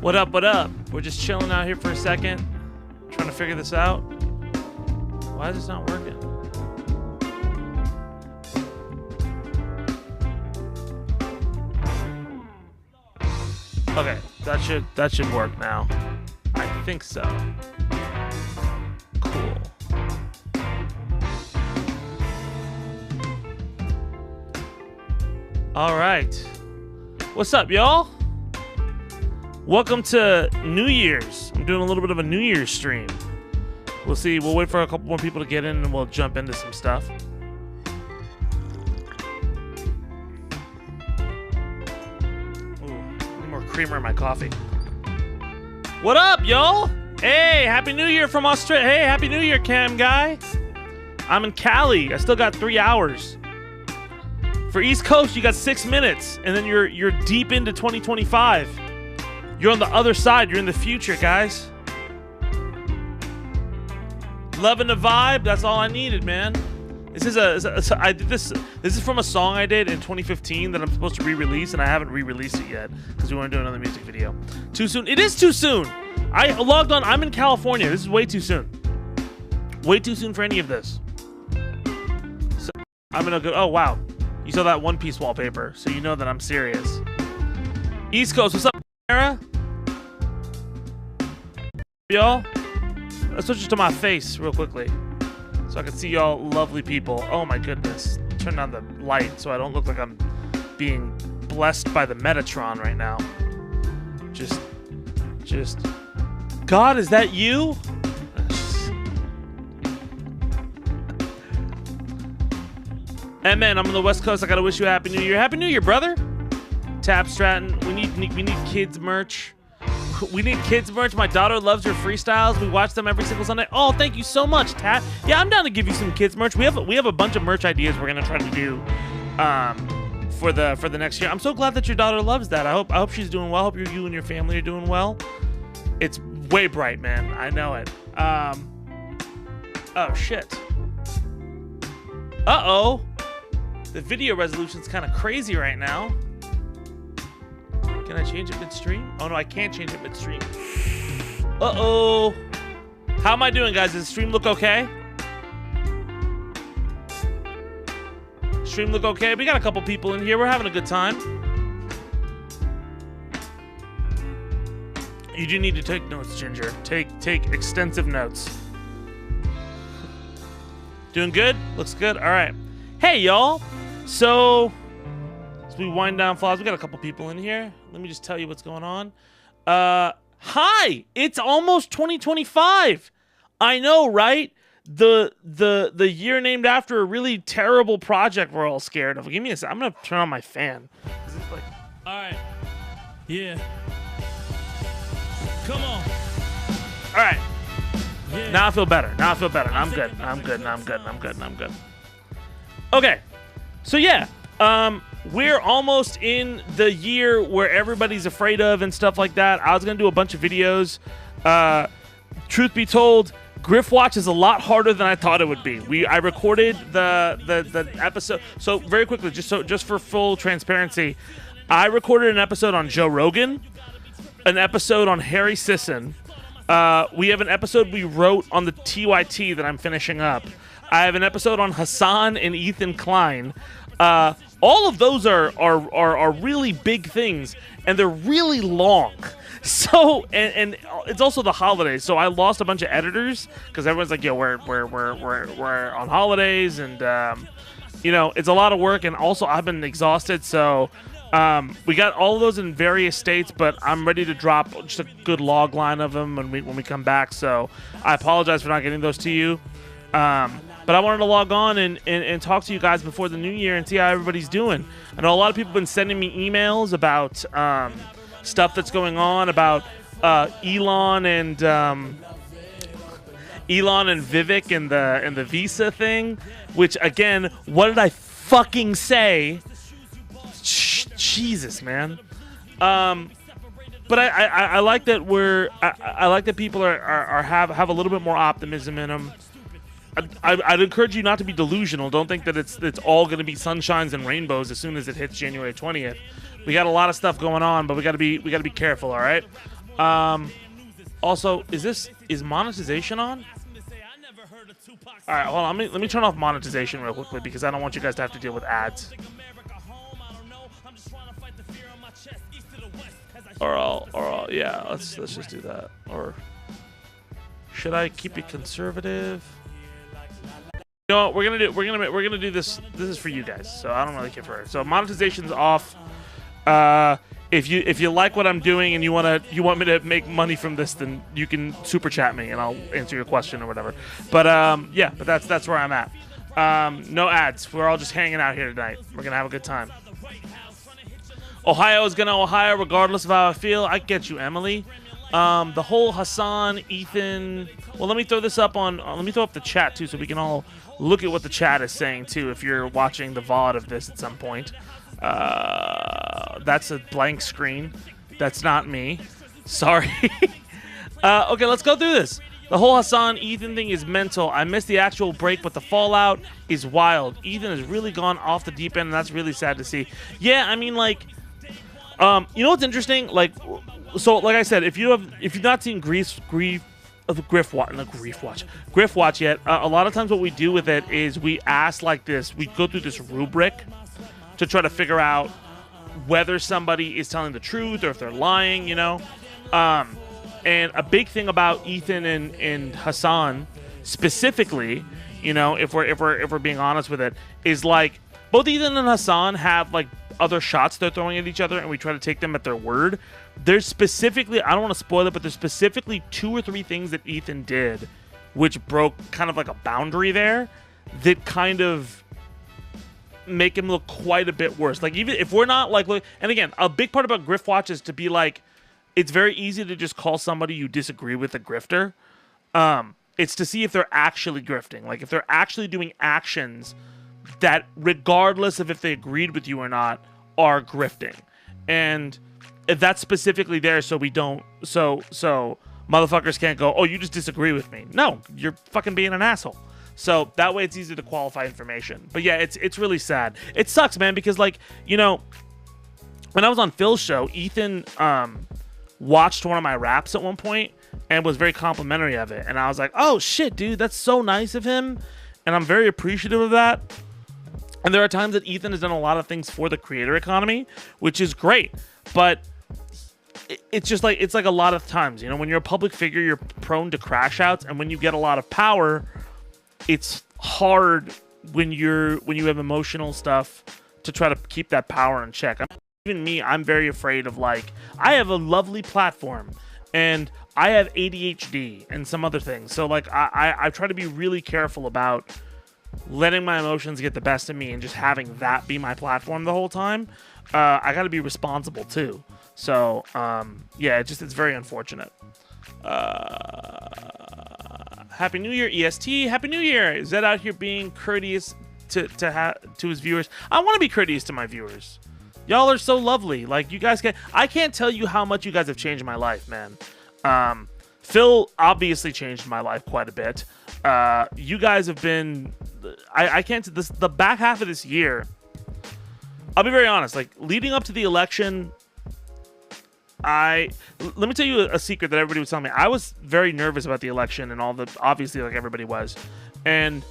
What up, what up? We're just chilling out here for a second, trying to figure this out. Why is this not working? Okay, that should work now. I think so. Cool. All right. What's up, y'all? Welcome to New Year's. I'm doing a little bit of a New Year's stream. We'll see. We'll wait for a couple more people to get in and we'll jump into some stuff. Ooh, need more creamer in my coffee. What up, y'all? Hey, Happy New Year from Australia. Hey, Happy New Year, Cam guy. I'm in Cali. I still got 3 hours. For East Coast, you got 6 minutes, and then you're deep into 2025. You're on the other side. You're in the future, guys. Loving the vibe. That's all I needed, man. This is from a song I did in 2015 that I'm supposed to re-release, and I haven't re-released it yet because we want to do another music video. Too soon? It is too soon. I logged on. I'm in California. This is way too soon. Way too soon for any of this. So I'm gonna go. Oh wow, you saw that One Piece wallpaper, so you know that I'm serious. East Coast, what's up, Sarah? Y'all, let's switch it to my face real quickly so I can see y'all lovely people. Oh my goodness. Turn on the light so I don't look like I'm being blessed by the Metatron right now. Just God, is that you? Hey man, I'm on the West Coast. I gotta wish you a Happy New Year. Happy New Year, brother. Tap Stratton. We need kids merch. We need kids merch. My daughter loves your freestyles. We watch them every single Sunday. Oh, thank you so much, Tat. Yeah, I'm down to give you some kids merch. We have a bunch of merch ideas we're gonna try to do for the next year. I'm so glad that your daughter loves that. I hope she's doing well. I hope you and your family are doing well. It's way bright, man. I know it. Oh shit. Uh-oh. The video resolution's kind of crazy right now. Can I change it midstream? Oh no, I can't change it midstream. Uh-oh. How am I doing, guys? Does the stream look okay? Stream look okay? We got a couple people in here. We're having a good time. You do need to take notes, Ginger. Take extensive notes. Doing good? Looks good? All right. Hey, y'all. So, as we wind down flaws, we got a couple people in here. Let me just tell you what's going on. Hi! It's almost 2025. I know, right? The year named after a really terrible project we're all scared of. Give me a sec. I'm gonna turn on my fan. Is this like... All right. Yeah. Come on. All right. Yeah. Now I feel better. I'm good. Okay. So yeah. We're almost in the year where everybody's afraid of and stuff like that. I was gonna do a bunch of videos. Truth be told, Griff Watch is a lot harder than I thought it would be. I recorded the episode. So very quickly, just for full transparency, I recorded an episode on Joe Rogan, an episode on Harry Sisson. We have an episode we wrote on the TYT that I'm finishing up. I have an episode on Hassan and Ethan Klein. All of those are really big things, and they're really long. So, and it's also the holidays, so I lost a bunch of editors because everyone's like, "Yo, we're on holidays," and it's a lot of work, and also I've been exhausted. So, we got all of those in various states, but I'm ready to drop just a good log line of them when we come back. So, I apologize for not getting those to you. But I wanted to log on and talk to you guys before the new year and see how everybody's doing. I know a lot of people have been sending me emails about stuff that's going on, about Elon and Vivek and the visa thing. Which again, what did I fucking say? Jesus, man. But I like that I like that people have a little bit more optimism in them. I'd encourage you not to be delusional. Don't think that it's all going to be sunshines and rainbows as soon as it hits January 20th. We got a lot of stuff going on, but we got to be careful. All right. Also, is monetization on? All right, hold on. Let me turn off monetization real quickly because I don't want you guys to have to deal with ads. Yeah, let's just do that. Or should I keep it conservative? You know what? We're gonna do this. This is for you guys, so I don't really care for it. So monetization's off. If you like what I'm doing and you want me to make money from this, then you can super chat me and I'll answer your question or whatever. But yeah, but that's where I'm at. No ads. We're all just hanging out here tonight. We're gonna have a good time. Ohio is gonna Ohio regardless of how I feel. I get you, Emily. The whole Hassan, Ethan. Well, let me throw this up on. Let me throw up the chat too, so we can all look at what the chat is saying too. If you're watching the VOD of this at some point, that's a blank screen. That's not me. Sorry. Okay, let's go through this. The whole Hassan Ethan thing is mental. I missed the actual break, but the fallout is wild. Ethan has really gone off the deep end, and that's really sad to see. Yeah, I mean, like. You know what's interesting? Like, so like I said, if you've not seen Griff Watch yet, a lot of times what we do with it is we ask like this. We go through this rubric to try to figure out whether somebody is telling the truth or if they're lying. You know, and a big thing about Ethan and Hassan specifically, you know, if we're being honest with it, is like both Ethan and Hassan have like other shots they're throwing at each other, and we try to take them at their word. There's specifically, I don't want to spoil it, but there's specifically 2 or 3 things that Ethan did which broke kind of like a boundary there that kind of make him look quite a bit worse. Like, even if we're not like, and again, a big part about Griff Watch is to be like, it's very easy to just call somebody you disagree with a grifter. It's to see if they're actually grifting, like if they're actually doing actions that, regardless of if they agreed with you or not, are grifting. And that's specifically there so we don't, so motherfuckers can't go, oh, you just disagree with me. No, you're fucking being an asshole. So that way it's easy to qualify information. But yeah, it's really sad. It sucks, man, because like, you know, when I was on Phil's show, Ethan watched one of my raps at one point and was very complimentary of it. And I was like, oh shit, dude, that's so nice of him. And I'm very appreciative of that. And there are times that Ethan has done a lot of things for the creator economy, which is great. But it's just like, it's like a lot of times, you know, when you're a public figure, you're prone to crash outs. And when you get a lot of power, it's hard when you have emotional stuff to try to keep that power in check. Even me, I'm very afraid of, like, I have a lovely platform and I have ADHD and some other things. So like I try to be really careful about letting my emotions get the best of me and just having that be my platform the whole time. I got to be responsible too. So yeah, it's very unfortunate. Happy New Year, EST. Happy New Year. Zed out here being courteous to his viewers. I want to be courteous to my viewers. Y'all are so lovely. Like, you guys I can't tell you how much you guys have changed my life, man. Phil obviously changed my life quite a bit. You guys have been, I can't, the back half of this year, I'll be very honest, like, leading up to the election, let me tell you a secret that everybody was telling me. I was very nervous about the election and all the, obviously, like everybody was. And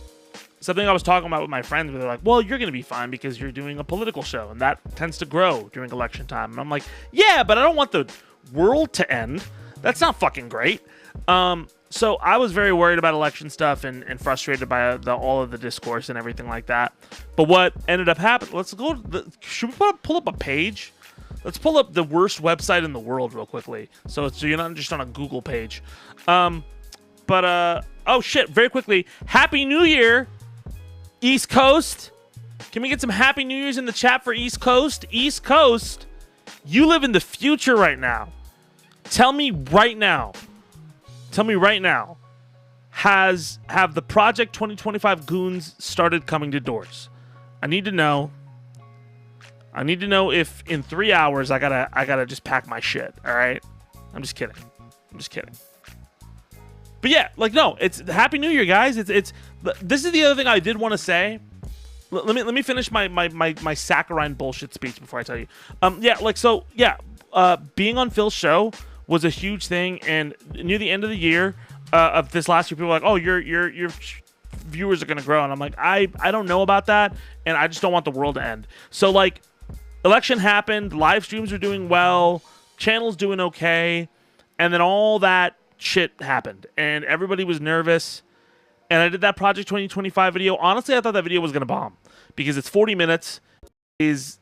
something I was talking about with my friends, where they're like, well, you're going to be fine because you're doing a political show, and that tends to grow during election time. And I'm like, yeah, but I don't want the world to end. That's not fucking great. So I was very worried about election stuff and frustrated by all of the discourse and everything like that. But what ended up happening, let's go to should we pull up a page? Let's pull up the worst website in the world real quickly. So you're not just on a Google page. Oh shit, very quickly. Happy New Year, East Coast. Can we get some Happy New Year's in the chat for East Coast? East Coast, you live in the future right now. Tell me right now, have the Project 2025 goons started coming to doors? I need to know if in 3 hours I gotta just pack my shit. All right, I'm just kidding. But yeah, like, no, it's Happy New Year, guys. This is the other thing I did want to say. Let me finish my saccharine bullshit speech before I tell you. Yeah, like, so yeah, being on Phil's show was a huge thing. And near the end of the year of this last year, people were like, oh, your viewers are going to grow. And I'm like, I don't know about that. And I just don't want the world to end. So like election happened. Live streams are doing well. Channel's doing okay. And then all that shit happened. And everybody was nervous. And I did that Project 2025 video. Honestly, I thought that video was going to bomb. Because it's 40 minutes. It's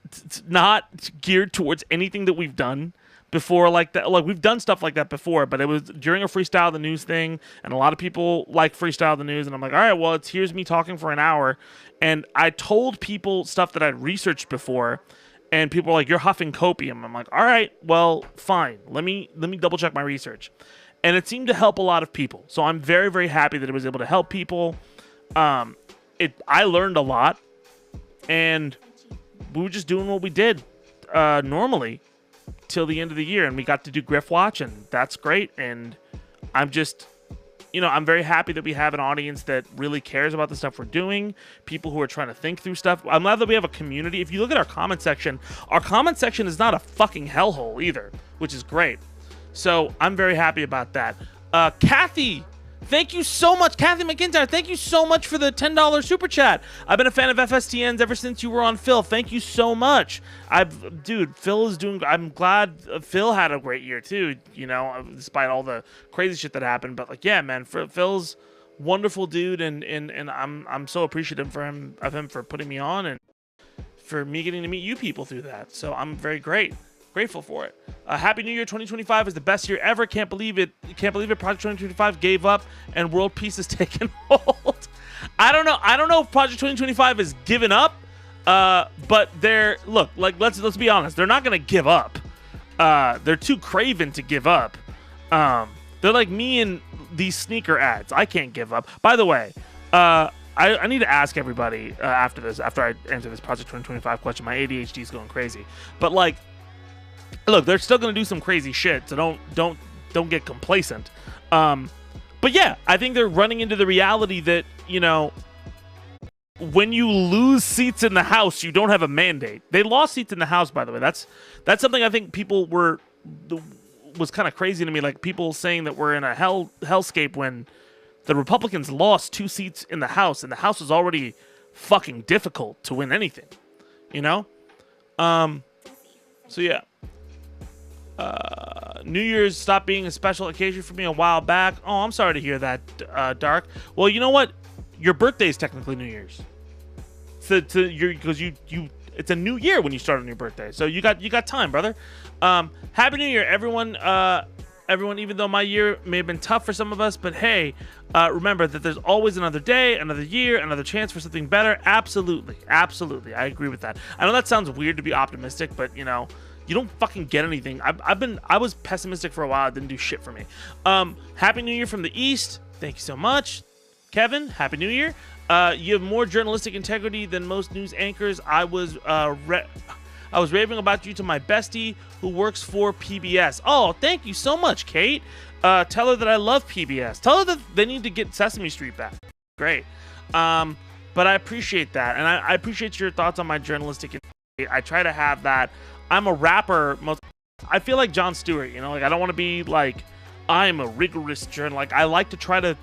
not geared towards anything that we've done before like that. Like we've done stuff like that before, but it was during a Freestyle the News thing, and a lot of people like Freestyle the News, and I'm like, all right, well, here's me talking for an hour, and I told people stuff that I'd researched before, and people were like, you're huffing copium. I'm like, all right, well, fine. Let me double check my research, and it seemed to help a lot of people. So I'm very, very happy that it was able to help people. I learned a lot, and we were just doing what we did normally till the end of the year, and we got to do Griff Watch, and that's great. And I'm just, I'm very happy that we have an audience that really cares about the stuff we're doing, people who are trying to think through stuff. I'm glad that we have a community. If you look at our comment section is not a fucking hellhole either, which is great. So I'm very happy about that. Kathy, thank you so much. Kathy McIntyre, thank you so much for the $10 super chat. I've been a fan of FSTNs ever since you were on Phil. Thank you so much. Dude, Phil is doing, I'm glad Phil had a great year too, despite all the crazy shit that happened. But like, yeah, man, Phil's wonderful dude, and I'm so appreciative of him for putting me on and for me getting to meet you people through that. So I'm very grateful for it. Happy New Year. 2025 is the best year ever. Can't believe it. Project 2025 gave up and world peace has taken hold. I don't know if Project 2025 is given up, but let's be honest, they're not gonna give up. They're too craven to give up. They're like me and these sneaker ads. I can't give up. By the way, I need to ask everybody after I answer this Project 2025 question. My ADHD is going crazy, but like, look, they're still gonna do some crazy shit, so don't get complacent. But yeah, I think they're running into the reality that when you lose seats in the House, you don't have a mandate. They lost seats in the House, by the way. That's something I think people was kind of crazy to me. Like people saying that we're in a hellscape when the Republicans lost 2 seats in the House, and the House was already fucking difficult to win anything. So yeah. New Year's stopped being a special occasion for me a while back. Oh, I'm sorry to hear that, Dark. Well, you know what? Your birthday is technically New Year's. Because it's a new year when you start on your birthday. So you got time, brother. Happy New Year, everyone. Everyone, even though my year may have been tough for some of us, but hey, remember that there's always another day, another year, another chance for something better. Absolutely. I agree with that. I know that sounds weird to be optimistic, but you don't fucking get anything. I was pessimistic for a while. It didn't do shit for me. Happy New Year from the East. Thank you so much. Kevin, Happy New Year. You have more journalistic integrity than most news anchors. I was raving about you to my bestie who works for PBS. Oh, thank you so much, Kate. Tell her that I love PBS. Tell her that they need to get Sesame Street back. Great. But I appreciate that. And I appreciate your thoughts on my journalistic integrity. I try to have that. I'm a rapper. I feel like Jon Stewart, like I don't want to be like, I'm a rigorous journalist. Like I like to try to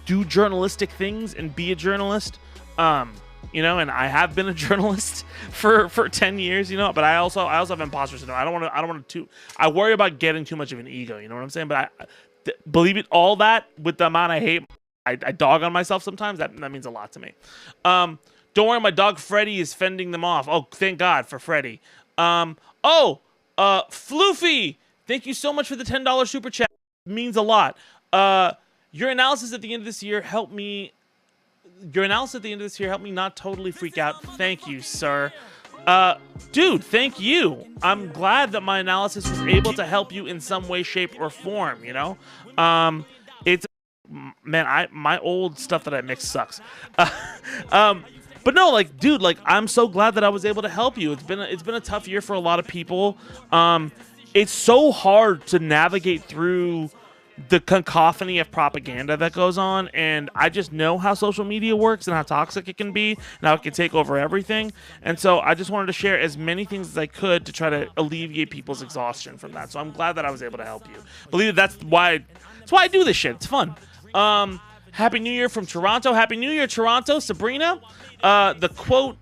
do journalistic things and be a journalist. And I have been a journalist for 10 years, but I also have imposter syndrome. I don't want to I worry about getting too much of an ego, you know what I'm saying? But believe it, all that with the amount I hate, I dog on myself sometimes. That means a lot to me. Don't worry, my dog Freddy is fending them off. Oh, thank God for Freddy. Floofy, thank you so much for the $10 super chat. It means a lot. Your analysis at the end of this year helped me not totally freak out. Thank you, sir. Dude, thank you. I'm glad that my analysis was able to help you in some way, shape, or form, it's, man, my old stuff that I mix sucks. But no, like, dude, like, I'm so glad that I was able to help you. It's been a tough year for a lot of people. It's so hard to navigate through the cacophony of propaganda that goes on, and I just know how social media works and how toxic it can be and how it can take over everything. And so I just wanted to share as many things as I could to try to alleviate people's exhaustion from that. So I'm glad that I was able to help you. Believe it, that's why I do this shit. It's fun. Happy New Year from Toronto. Happy New Year, Toronto. Sabrina, the quote,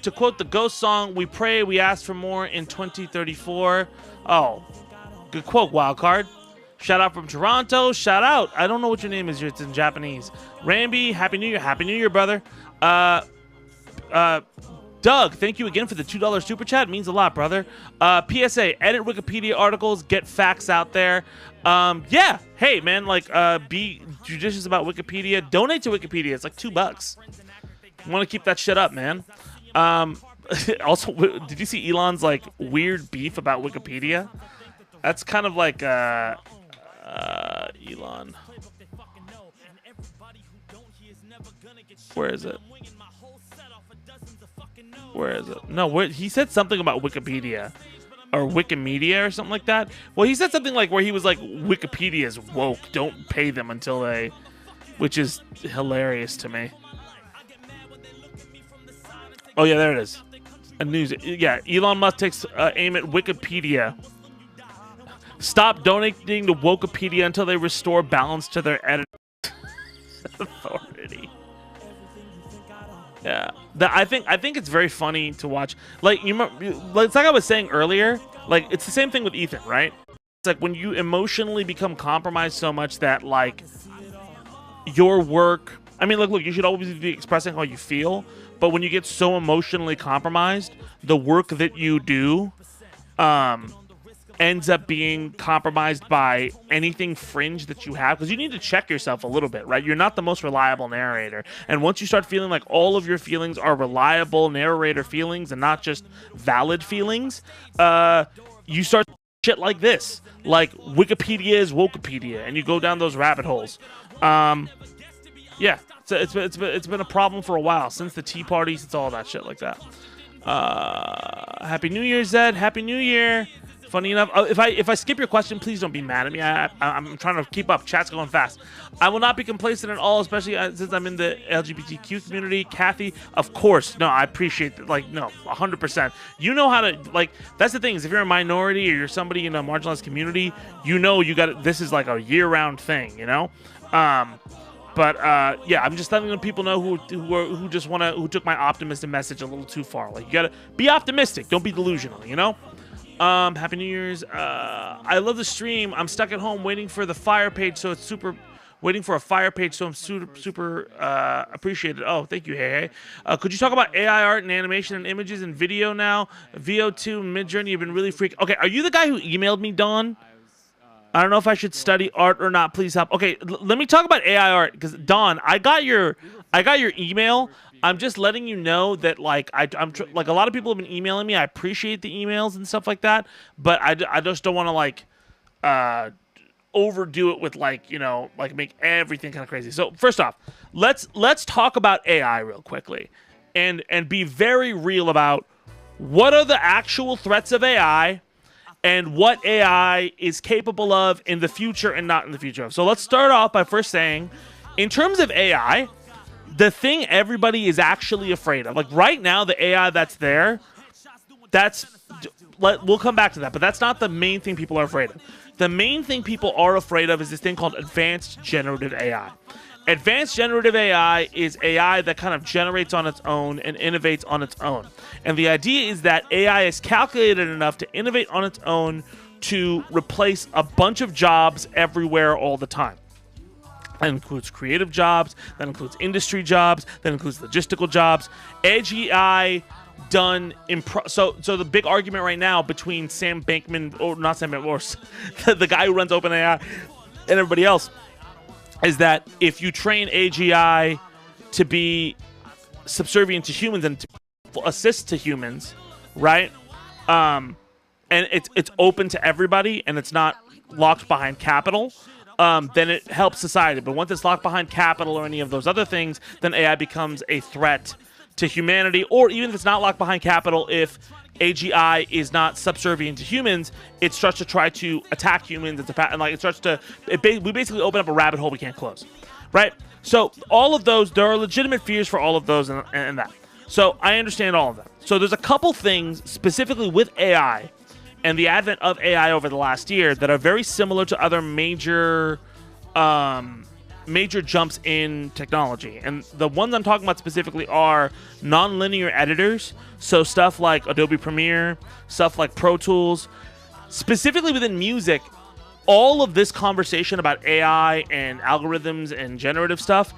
to quote the Ghost song, we pray, we ask for more in 2034. Oh, good quote, Wildcard. Shout out from Toronto. Shout out. I don't know what your name is. It's in Japanese. Ramby, Happy New Year. Happy New Year, brother. Doug, thank you again for the $2 super chat. It means a lot, brother. PSA, edit Wikipedia articles, get facts out there. Yeah. Hey, man, like, be judicious about Wikipedia. Donate to Wikipedia. It's like $2. I want to keep that shit up, man. Also, did you see Elon's, like, weird beef about Wikipedia? That's kind of like, Elon. Where is it? Where is it? No, he said something about Wikipedia or Wikimedia or something like that. Well, he said something like where he was like, Wikipedia is woke. Don't pay them until they, which is hilarious to me. Oh yeah, there it is. A news. Yeah, Elon Musk takes aim at Wikipedia. Stop donating to Wikipedia until they restore balance to their editor authority. Yeah, I think it's very funny to watch. Like it's like I was saying earlier. Like it's the same thing with Ethan, right? It's like when you emotionally become compromised so much that like your work. I mean, look, you should always be expressing how you feel, but when you get so emotionally compromised, the work that you do, ends up being compromised by anything fringe that you have, because you need to check yourself a little bit, right? You're not the most reliable narrator, and once you start feeling like all of your feelings are reliable narrator feelings and not just valid feelings, you start shit like this, like Wikipedia is Wokepedia, and you go down those rabbit holes. Yeah, so it's been a problem for a while, since the Tea Party, since all that shit like that. Happy New Year, Zed. Happy New Year. Funny enough, if I skip your question, please don't be mad at me. I'm trying to keep up. Chat's going fast. I will not be complacent at all, especially since I'm in the LGBTQ community. Kathy, of course. No, I appreciate that. Like, no, 100%. You know how to, like, that's the thing is if you're a minority or you're somebody in a marginalized community, you know you got this is like a year-round thing, you know? But yeah, I'm just letting people know who just who took my optimism message a little too far. Like, you gotta be optimistic. Don't be delusional, you know? Happy New Year's. I love the stream. I'm stuck at home waiting for the fire page, so it's waiting for a fire page, so I'm super appreciated. Oh, thank you, hey. Could you talk about AI art and animation and images and video now? VO2 and Midjourney have been really freak. Okay, are you the guy who emailed me, Dawn? I don't know if I should study art or not. Please help. Okay, let me talk about AI art, because Dawn, I got your email. I'm just letting you know that, like, I'm like, a lot of people have been emailing me. I appreciate the emails and stuff like that, but I just don't want to, like, overdo it with, like, you know, like, make everything kind of crazy. So first off, let's talk about AI real quickly, and be very real about what are the actual threats of AI and what AI is capable of in the future and not in the future. So let's start off by first saying, in terms of AI, the thing everybody is actually afraid of, like right now, the AI that's there, we'll come back to that, but that's not the main thing people are afraid of. The main thing people are afraid of is this thing called advanced generative AI. Advanced generative AI is AI that kind of generates on its own and innovates on its own. And the idea is that AI is calculated enough to innovate on its own to replace a bunch of jobs everywhere all the time. That includes creative jobs, that includes industry jobs, that includes logistical jobs. Edge AI done so the big argument right now between Sam Bankman, or not Sam Bankman, or the guy who runs OpenAI and everybody else, is that if you train AGI to be subservient to humans and to assist to humans, right? And it's open to everybody and it's not locked behind capital, then it helps society. But once it's locked behind capital or any of those other things, then AI becomes a threat to humanity, or even if it's not locked behind capital, if AGI is not subservient to humans, it starts to try to attack humans. And like it starts to, we basically open up a rabbit hole we can't close, right? So all of those, there are legitimate fears for all of those and that. So I understand all of them. So there's a couple things specifically with AI and the advent of AI over the last year that are very similar to other major jumps in technology. And the ones I'm talking about specifically are non-linear editors. So stuff like Adobe Premiere, stuff like Pro Tools. Specifically within music, all of this conversation about AI and algorithms and generative stuff,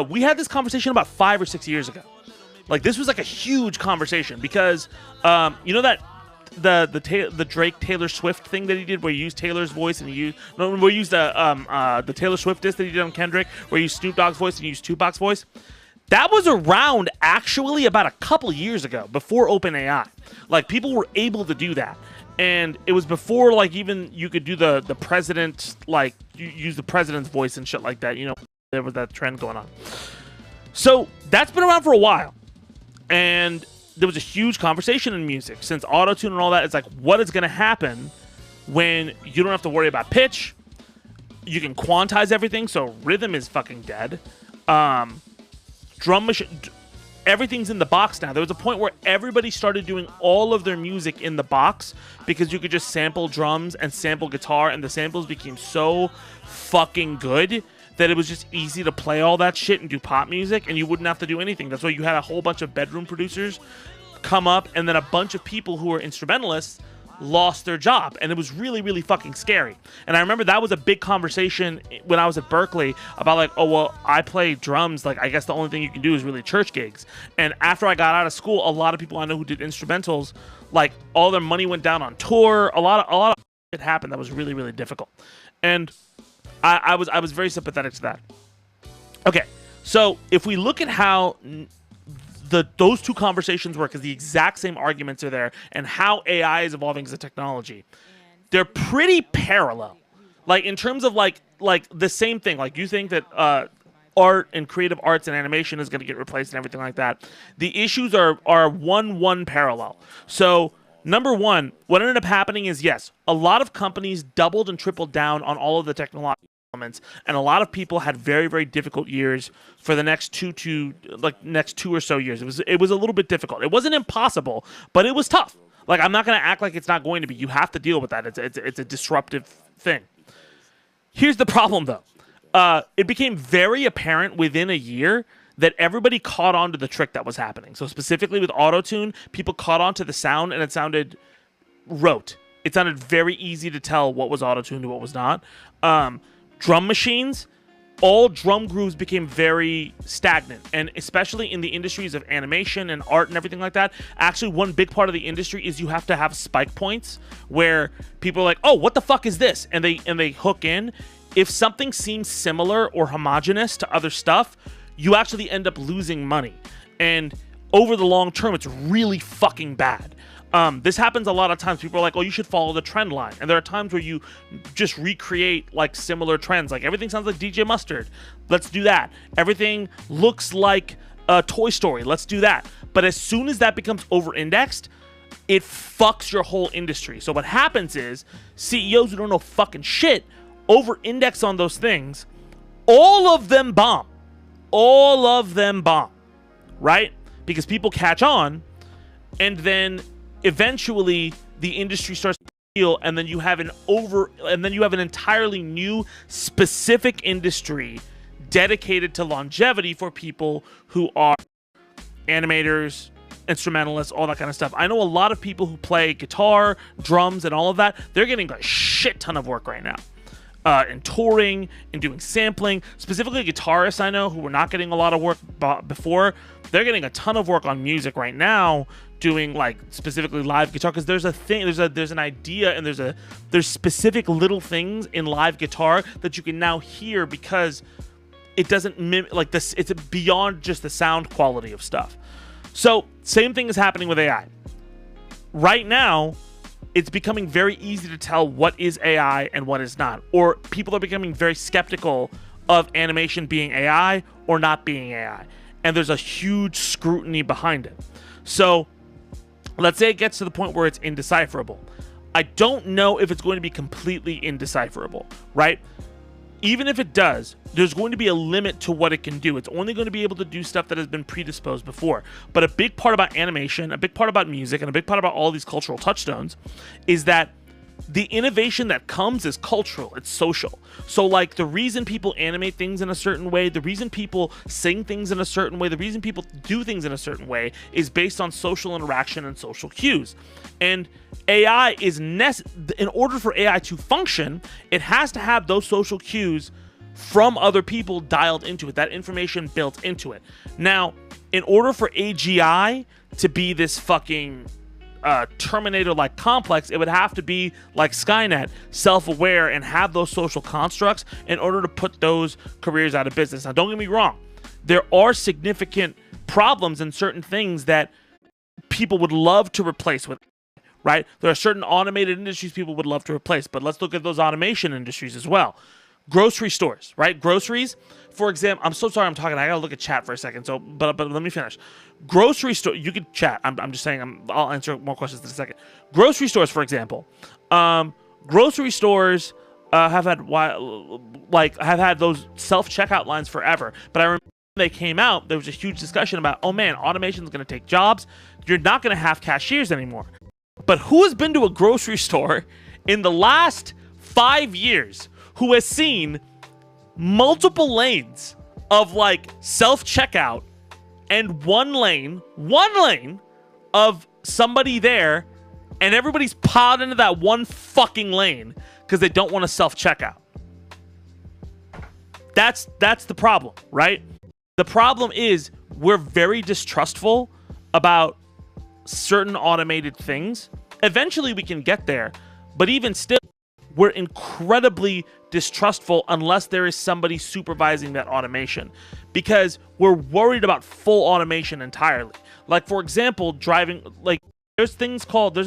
we had this conversation about 5 or 6 years ago. Like, this was like a huge conversation because, you know that the Drake Taylor Swift thing that he did, where he used Taylor's voice and he used the Taylor Swift disc that he did on Kendrick, where he used Snoop Dogg's voice and he used Tupac's voice. That was around actually about a couple years ago, before OpenAI. Like, people were able to do that, and it was before like even you could do the president, like you use the president's voice and shit like that. You know, there was that trend going on. So that's been around for a while, and there was a huge conversation in music since autotune and all that. It's like, what is going to happen when you don't have to worry about pitch? You can quantize everything, so rhythm is fucking dead. Drum machine, everything's in the box now. There was a point where everybody started doing all of their music in the box because you could just sample drums and sample guitar, and the samples became so fucking good that it was just easy to play all that shit and do pop music, and you wouldn't have to do anything. That's why you had a whole bunch of bedroom producers come up, and then a bunch of people who were instrumentalists lost their job, and it was really, really fucking scary. And I remember that was a big conversation when I was at Berkeley about like, oh, well, I play drums. Like, I guess the only thing you can do is really church gigs. And after I got out of school, a lot of people I know who did instrumentals, like, all their money went down on tour. A lot of shit happened that was really, really difficult. And I was very sympathetic to that. Okay, so if we look at how those two conversations work, because the exact same arguments are there, and how AI is evolving as a technology, they're pretty parallel. Like, in terms of like the same thing. Like, you think that art and creative arts and animation is going to get replaced and everything like that. The issues are one parallel. So number one, what ended up happening is, yes, a lot of companies doubled and tripled down on all of the technological elements, and a lot of people had very, very difficult years for the next two or so years. It was a little bit difficult. It wasn't impossible, but it was tough. Like, I'm not going to act like it's not going to be. You have to deal with that. It's a disruptive thing. Here's the problem, though. It became very apparent within a year that everybody caught on to the trick that was happening. So specifically with autotune, people caught on to the sound, and it sounded rote. It sounded very easy to tell what was autotune and what was not. Drum machines, all drum grooves became very stagnant, and especially in the industries of animation and art and everything like that. Actually, one big part of the industry is you have to have spike points where people are like, oh, what the fuck is this? And they hook in. If something seems similar or homogenous to other stuff, you actually end up losing money. And over the long term, it's really fucking bad. This happens a lot of times. People are like, oh, you should follow the trend line. And there are times where you just recreate like similar trends. Like, everything sounds like DJ Mustard. Let's do that. Everything looks like Toy Story. Let's do that. But as soon as that becomes over-indexed, it fucks your whole industry. So what happens is CEOs who don't know fucking shit over-index on those things. All of them bomb. All of them bomb. Right? Because people catch on, and then eventually the industry starts to feel, and then you have an entirely new specific industry dedicated to longevity for people who are animators, instrumentalists, all that kind of stuff. I know a lot of people who play guitar, drums, and all of that. They're getting a shit ton of work right now. And touring and doing sampling. Specifically guitarists I know who were not getting a lot of work before, they're getting a ton of work on music right now, doing like specifically live guitar, because there's a thing, there's an idea, and there's specific little things in live guitar that you can now hear because it doesn't mimic like this. It's beyond just the sound quality of stuff. So same thing is happening with AI right now. It's becoming very easy to tell what is AI and what is not. Or people are becoming very skeptical of animation being AI or not being AI. and there's a huge scrutiny behind it. So let's say it gets to the point where it's indecipherable. I don't know if it's going to be completely indecipherable, right? Even if it does, there's going to be a limit to what it can do. It's only going to be able to do stuff that has been predisposed before. But a big part about animation, a big part about music, and a big part about all these cultural touchstones is that the innovation that comes is cultural, it's social. So like the reason people animate things in a certain way, the reason people sing things in a certain way, the reason people do things in a certain way is based on social interaction and social cues. And AI is in order for AI to function, it has to have those social cues from other people dialed into it, that information built into it. Now, in order for AGI to be this fucking Terminator-like complex, it would have to be like Skynet, self-aware, and have those social constructs in order to put those careers out of business. Now, don't get me wrong. There are significant problems in certain things that people would love to replace with, right? There are certain automated industries people would love to replace, but let's look at those automation industries as well. Grocery stores, right? Groceries, for example, I'm so sorry I'm talking. I gotta look at chat for a second. So, but let me finish. Grocery store, you could chat. I'm just saying. I'll answer more questions in a second. Grocery stores, for example, grocery stores have had those self-checkout lines forever. But I remember when they came out, there was a huge discussion about, oh man, automation is gonna take jobs. You're not gonna have cashiers anymore. But who has been to a grocery store in the last 5 years who has seen multiple lanes of like self-checkout and one lane of somebody there, and everybody's piled into that one fucking lane because they don't want to self-checkout? That's the problem, right? The problem is we're very distrustful about certain automated things. Eventually we can get there, but even still, we're incredibly distrustful unless there is somebody supervising that automation, because we're worried about full automation entirely. Like, for example, driving, like there's a thing called you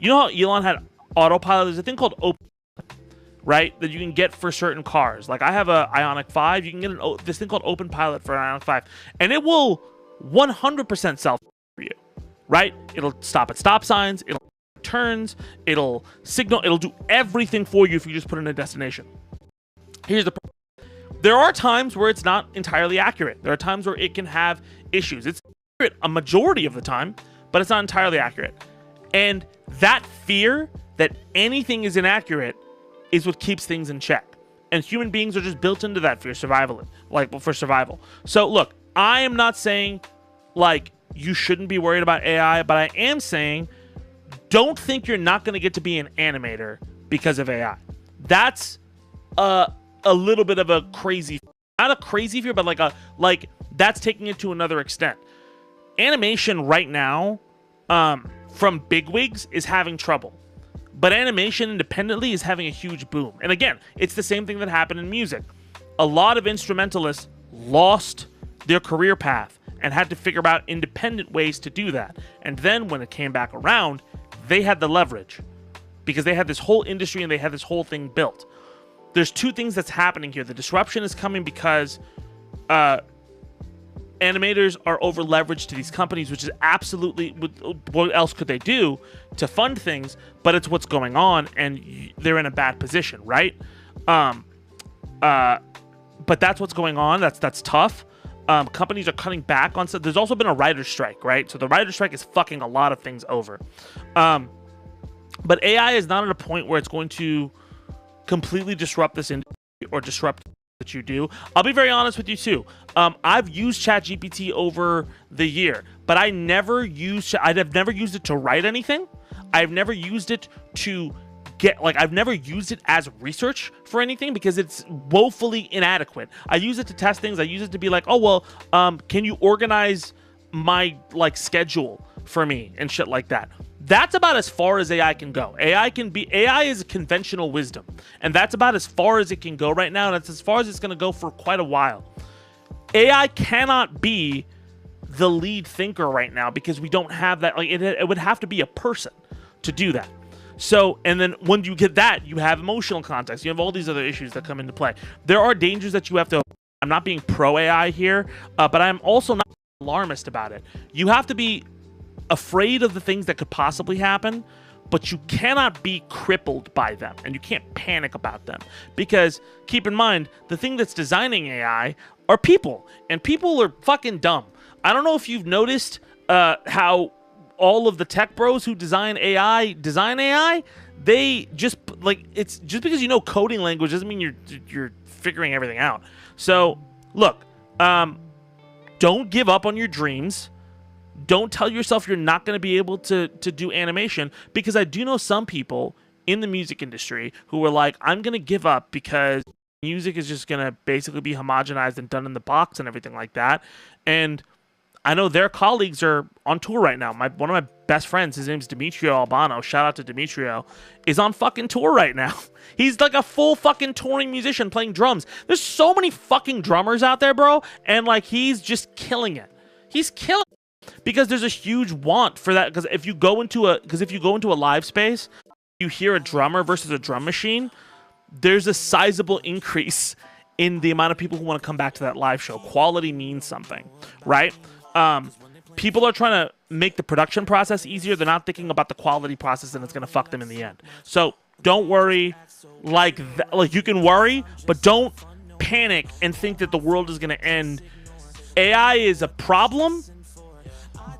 know how Elon had autopilot? There's a thing called open, right, that you can get for certain cars. Like I have a Ioniq 5, you can get this thing called open pilot for an Ioniq 5, and it will 100% self for you, right? It'll stop at stop signs, it'll turns, it'll signal, it'll do everything for you if you just put in a destination. Here's the problem. There are times where it's not entirely accurate. There are times where it can have issues. It's accurate a majority of the time, but it's not entirely accurate. And that fear that anything is inaccurate is what keeps things in check. And human beings are just built into that fear, for survival. So look, I am not saying like you shouldn't be worried about AI, but I am saying don't think you're not going to get to be an animator because of AI. That's a little bit of a crazy, not a crazy fear, but like that's taking it to another extent. Animation right now, from bigwigs, is having trouble, but animation independently is having a huge boom. And again, it's the same thing that happened in music. A lot of instrumentalists lost their career path and had to figure out independent ways to do that. And then when it came back around, they had the leverage because they had this whole industry and they had this whole thing built. There's two things that's happening here. The disruption is coming because animators are over leveraged to these companies, which is absolutely, what else could they do to fund things? But it's what's going on, and they're in a bad position, right? But that's what's going on. That's tough. Companies are cutting back on stuff. There's also been a writer's strike, right? So the writer's strike is fucking a lot of things over. But AI is not at a point where it's going to completely disrupt this industry or disrupt that you do. I'll be very honest with you too. I've used ChatGPT over the year, but I've never used it to write anything. I've never used it to I've never used it as research for anything because it's woefully inadequate. I use it to test things. I use it to be like, oh, well, can you organize my schedule for me and shit like that. That's about as far as AI can go. AI is conventional wisdom, and that's about as far as it can go right now, and that's as far as it's going to go for quite a while. AI cannot be the lead thinker right now because we don't have that. It would have to be a person to do that. So, and then when you get that, you have emotional context. You have all these other issues that come into play. There are dangers that you have to I'm not being pro AI here, but I'm also not alarmist about it. You have to be afraid of the things that could possibly happen, but you cannot be crippled by them, and you can't panic about them, because keep in mind, the thing that's designing AI are people, and people are fucking dumb. I don't know if you've noticed how all of the tech bros who design AI, they just, like, it's just because you know coding language doesn't mean you're figuring everything out. So look, don't give up on your dreams. Don't tell yourself you're not going to be able to do animation, because I do know some people in the music industry who are like, I'm going to give up because music is just going to basically be homogenized and done in the box and everything like that. And I know their colleagues are on tour right now. One of my best friends, his name's Demetrio Albano, shout out to Demetrio, is on fucking tour right now. He's like a full fucking touring musician playing drums. There's so many fucking drummers out there, bro, and like he's just killing it. He's killing it because there's a huge want for that. Because if you go into a live space, you hear a drummer versus a drum machine, there's a sizable increase in the amount of people who want to come back to that live show. Quality means something, right? People are trying to make the production process easier. They're not thinking about the quality process, and it's going to fuck them in the end. So don't worry. Like you can worry, but don't panic and think that the world is going to end. AI is a problem,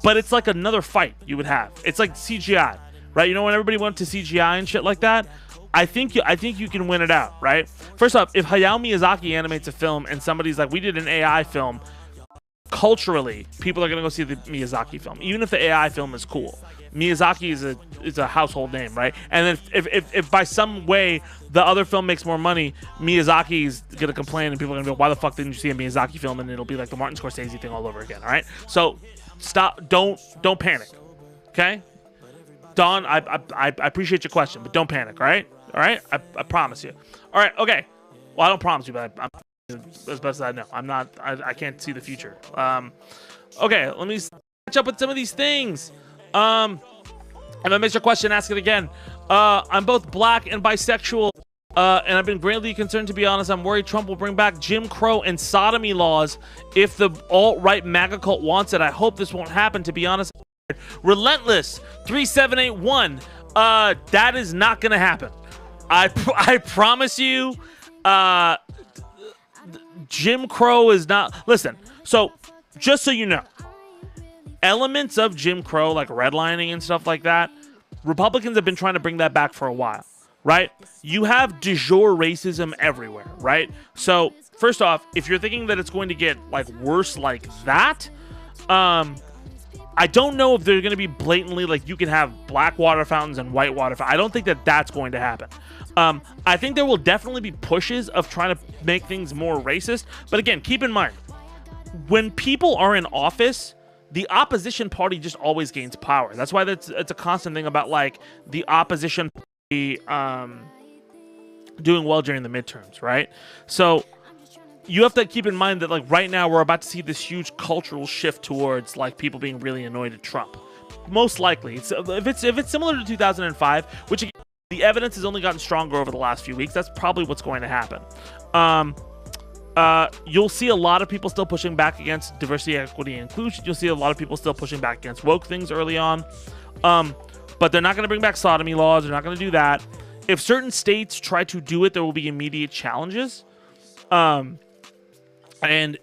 but it's like another fight you would have. It's like CGI, right? You know, when everybody went to CGI and shit like that, I think you can win it out, right? First off, if Hayao Miyazaki animates a film and somebody's like, we did an AI film, culturally, people are going to go see the Miyazaki film, even if the AI film is cool. Miyazaki is a household name, right? And then if by some way the other film makes more money, Miyazaki's going to complain, and people are going to go, why the fuck didn't you see a Miyazaki film? And it'll be like the Martin Scorsese thing all over again, all right? So stop, don't panic, okay? Don, I appreciate your question, but don't panic, all right? All right? I promise you. All right, okay. Well, I don't promise you, but I'm as best as I know. I can't see the future. Okay, let me catch up with some of these things. If I missed your question, ask it again. I'm both black and bisexual, and I've been greatly concerned, to be honest. I'm worried Trump will bring back Jim Crow and sodomy laws if the alt-right MAGA cult wants it. I hope this won't happen, to be honest. Relentless 3781. That is not gonna happen. I promise you. Jim Crow is not... Listen, so just so you know, elements of Jim Crow, like redlining and stuff like that, Republicans have been trying to bring that back for a while, right? You have de jure racism everywhere, right? So first off, if you're thinking that it's going to get like worse like that, I don't know if they're going to be blatantly like you can have black water fountains and white water fountains. I don't think that that's going to happen. I think there will definitely be pushes of trying to make things more racist. But again, keep in mind, when people are in office, the opposition party just always gains power. That's why it's a constant thing about like the opposition party doing well during the midterms, right? So you have to keep in mind that like right now we're about to see this huge cultural shift towards like people being really annoyed at Trump. Most likely, if it's similar to 2005, which again, the evidence has only gotten stronger over the last few weeks. That's probably what's going to happen. You'll see a lot of people still pushing back against diversity, equity, and inclusion. You'll see a lot of people still pushing back against woke things early on. But they're not going to bring back sodomy laws. They're not going to do that. If certain states try to do it, there will be immediate challenges. And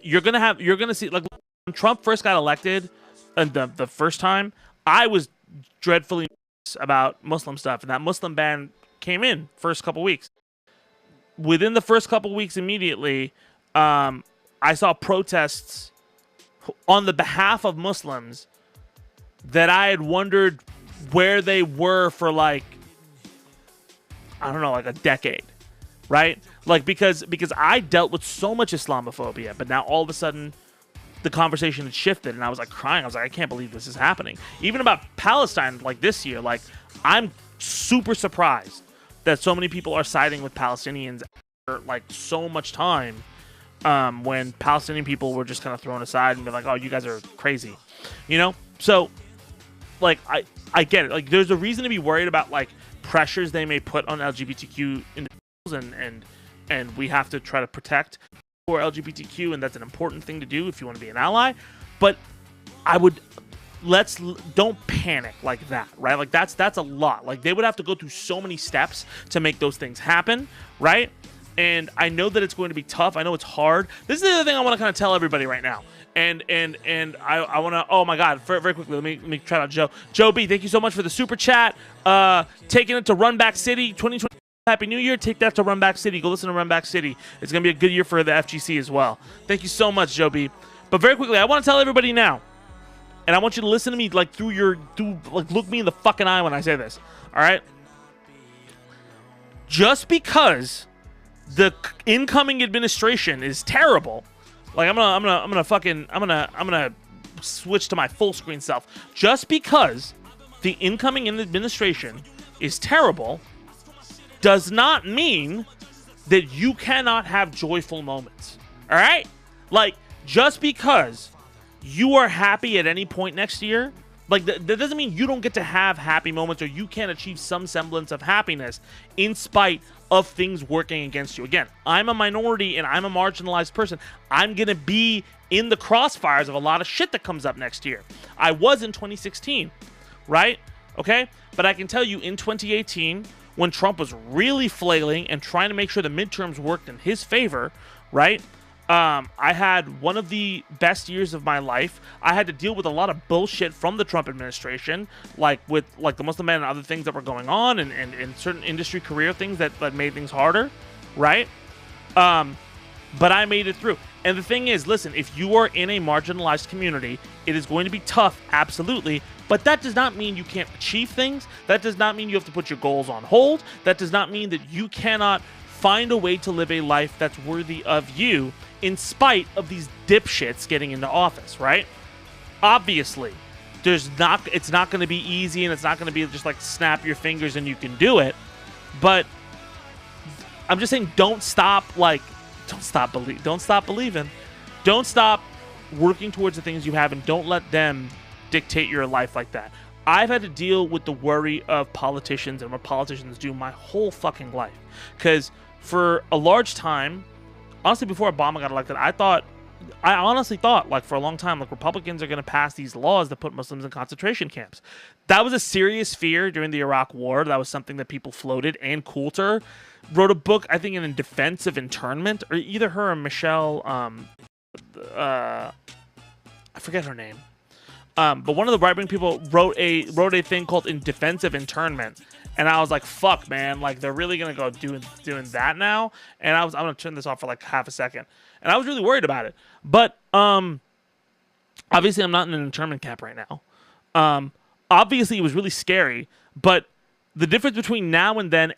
you're gonna see, like, when Trump first got elected, and the first time, I was dreadfully about Muslim stuff, and that Muslim ban came in first couple weeks. Within the first couple weeks, immediately, I saw protests on the behalf of Muslims that I had wondered where they were for, like, I don't know, like a decade, right? Like, because I dealt with so much Islamophobia, but now all of a sudden the conversation had shifted, and I was like crying. I was like, I can't believe this is happening. Even about Palestine, like this year, like I'm super surprised that so many people are siding with Palestinians after like so much time, when Palestinian people were just kind of thrown aside and be like, oh, you guys are crazy, you know? So like I get it. Like there's a reason to be worried about like pressures they may put on LGBTQ individuals, and we have to try to protect. or LGBTQ, and that's an important thing to do if you want to be an ally. But don't panic like that, right? Like that's a lot. Like they would have to go through so many steps to make those things happen, right? And I know that it's going to be tough. I know it's hard. This is the other thing I want to kind of tell everybody right now. And I want to, oh my God, very quickly, let me try out Joe. Joe B, thank you so much for the super chat. Taking it to Run Back City 2020. Happy New Year. Take that to Run Back City. Go listen to Run Back City. It's going to be a good year for the FGC as well. Thank you so much, Joe B. But very quickly, I want to tell everybody now, and I want you to listen to me like look me in the fucking eye when I say this. All right? Just because the incoming administration is terrible, like I'm gonna switch to my full screen self. Just because the incoming administration is terrible does not mean that you cannot have joyful moments. All right? Like, just because you are happy at any point next year, like that doesn't mean you don't get to have happy moments or you can't achieve some semblance of happiness in spite of things working against you. Again, I'm a minority and I'm a marginalized person. I'm going to be in the crossfires of a lot of shit that comes up next year. I was in 2016, right? Okay? But I can tell you in 2018, when Trump was really flailing and trying to make sure the midterms worked in his favor, right? I had one of the best years of my life. I had to deal with a lot of bullshit from the Trump administration, like with like the Muslim ban and other things that were going on, and certain industry career things that made things harder, right? But I made it through. And the thing is, listen, if you are in a marginalized community, it is going to be tough, absolutely. But that does not mean you can't achieve things. That does not mean you have to put your goals on hold. That does not mean that you cannot find a way to live a life that's worthy of you in spite of these dipshits getting into office, right? Obviously, it's not going to be easy, and it's not going to be just like snap your fingers and you can do it. But I'm just saying, don't stop believing. Don't stop working towards the things you have, and don't let them dictate your life like that. I've had to deal with the worry of politicians and what politicians do my whole fucking life. Because for a large time, honestly, before Obama got elected, I honestly thought, like, for a long time, like, Republicans are going to pass these laws that put Muslims in concentration camps. That was a serious fear during the Iraq War. That was something that people floated. Ann Coulter wrote a book, I think, in defense of internment, or either her or Michelle, I forget her name. But one of the right-wing people wrote a thing called In Defense of Internment. And I was like, fuck, man, like, they're really going to go doing that now? And I'm going to turn this off for like half a second. And I was really worried about it. But obviously I'm not in an internment camp right now. Obviously it was really scary. But the difference between now and then,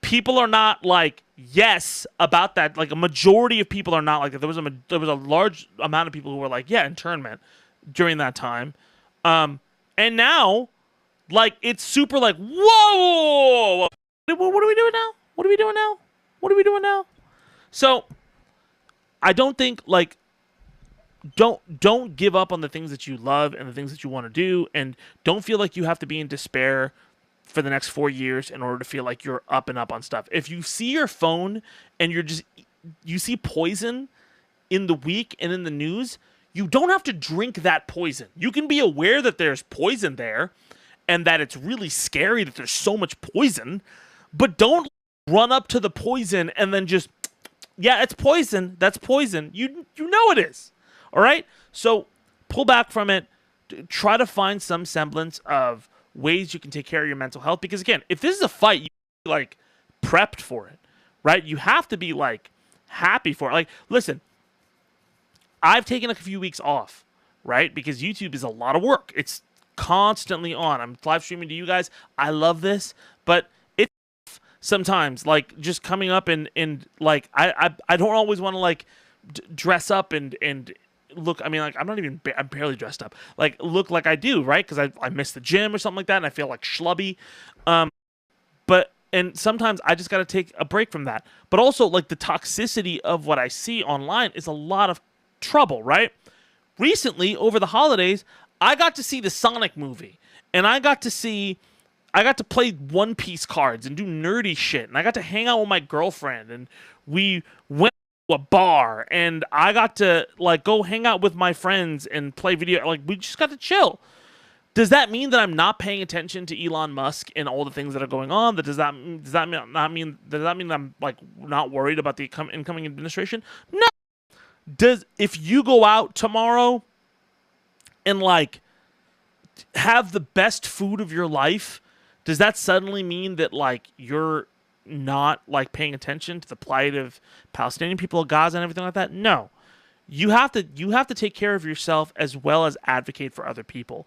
people are not like, yes, about that. Like, a majority of people are not like that. There was a large amount of people who were like, yeah, internment during that time. And now, like, it's super like, whoa, what are we doing now? What are we doing now? What are we doing now? So I don't think, like, don't give up on the things that you love and the things that you want to do, and don't feel like you have to be in despair for the next 4 years in order to feel like you're up and up on stuff. If you see your phone and you see poison in the week and in the news, you don't have to drink that poison. You can be aware that there's poison there and that it's really scary that there's so much poison, but don't run up to the poison and then just, yeah, it's poison. That's poison. You know it is. All right? So pull back from it. Try to find some semblance of ways you can take care of your mental health. Because, again, if this is a fight, you like prepped for it, right? You have to be like happy for it. Like, listen, I've taken a few weeks off, right? Because YouTube is a lot of work. It's constantly on. I'm live streaming to you guys. I love this, but it's sometimes like just coming up and like I don't always want to like dress up and look. I mean, like I'm barely dressed up. Like look like I do, right? Because I missed the gym or something like that, and I feel like schlubby. And sometimes I just got to take a break from that. But also, like, the toxicity of what I see online is a lot of trouble, right? Recently, over the holidays, I got to see the Sonic movie. And I got to play One Piece cards and do nerdy shit. And I got to hang out with my girlfriend. And we went a bar, and I got to like go hang out with my friends and play video. Like, we just got to chill. Does that mean that I'm not paying attention to Elon Musk and all the things that are going on? Does that mean that I'm like not worried about the incoming administration? No. If you go out tomorrow and like have the best food of your life, does that suddenly mean that like you're not like paying attention to the plight of Palestinian people of Gaza and everything like that? No. You have to take care of yourself as well as advocate for other people.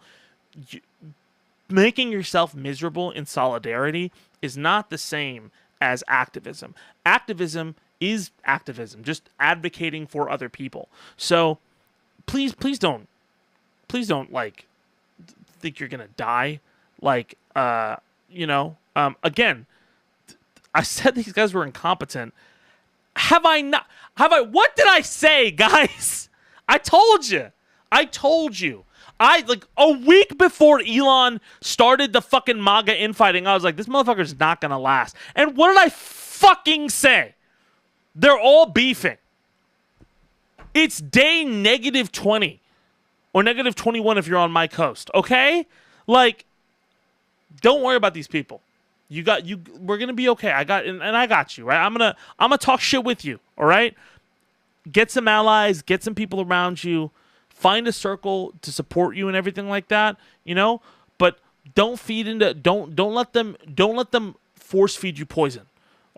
Making yourself miserable in solidarity is not the same as activism. Activism is activism, just advocating for other people. So please don't like think you're gonna die. Like, again, I said these guys were incompetent. Have I not? What did I say, guys? I told you. Like a week before Elon started the fucking MAGA infighting, I was like, this motherfucker's not gonna last. And what did I fucking say? They're all beefing. It's day -20 or -21 if you're on my coast, okay? Like, don't worry about these people. We're gonna be okay. I got you, right? I'm gonna talk shit with you, all right? Get some allies, get some people around you. Find a circle to support you and everything like that, but don't let them force feed you poison.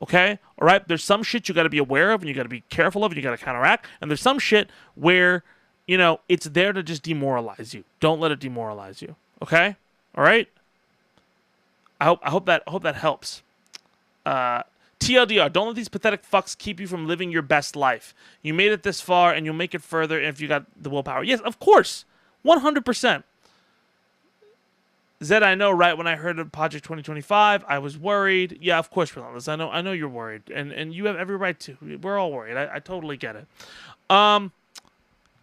Okay? All right? There's some shit you got to be aware of and you got to be careful of and you got to counteract, and there's some shit where, it's there to just demoralize you. Don't let it demoralize you. Okay? All right? I hope that helps. TLDR, don't let these pathetic fucks keep you from living your best life. You made it this far, and you'll make it further if you got the willpower. Yes, of course. 100%. Zed, I know, right when I heard of Project 2025, I was worried. Yeah, of course, Relentless. I know you're worried, and you have every right to. We're all worried. I totally get it.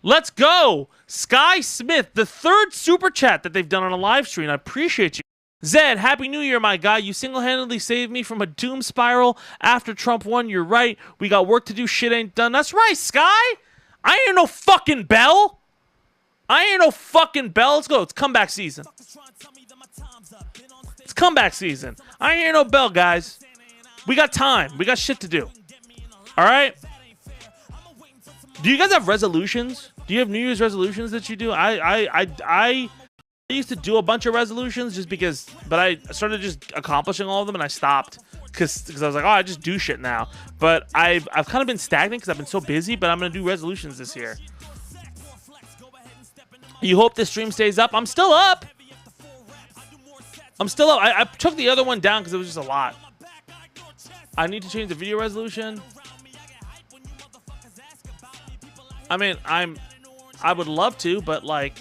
Let's go. Sky Smith, the third super chat that they've done on a live stream. I appreciate you. Zed, Happy New Year, my guy. You single-handedly saved me from a doom spiral after Trump won. You're right. We got work to do. Shit ain't done. That's right, Sky. I ain't no fucking bell. Let's go. It's comeback season. I ain't no bell, guys. We got time. We got shit to do. All right? Do you guys have resolutions? Do you have New Year's resolutions that you do? I used to do a bunch of resolutions but I started just accomplishing all of them and I stopped because I was like, oh, I just do shit now. But I've kind of been stagnant because I've been so busy, but I'm going to do resolutions this year. You hope this stream stays up? I'm still up. I took the other one down because it was just a lot. I need to change the video resolution. I mean, I would love to, but like,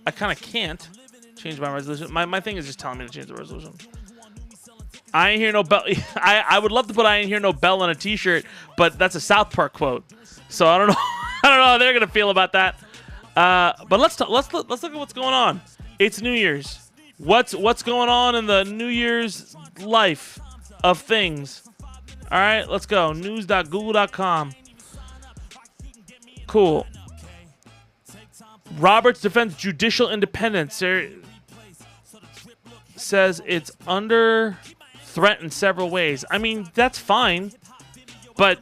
I kind of can't change my resolution. My thing is just telling me to change the resolution. I ain't hear no bell. I would love to put I ain't hear no bell on a t-shirt, but that's a South Park quote. So I don't know. I don't know how they're gonna feel about that. But let's look at what's going on. It's New Year's. What's going on in the New Year's life of things? All right, let's go. News.google.com. Cool. Roberts defends judicial independence. Says it's under threat in several ways. I mean, that's fine, but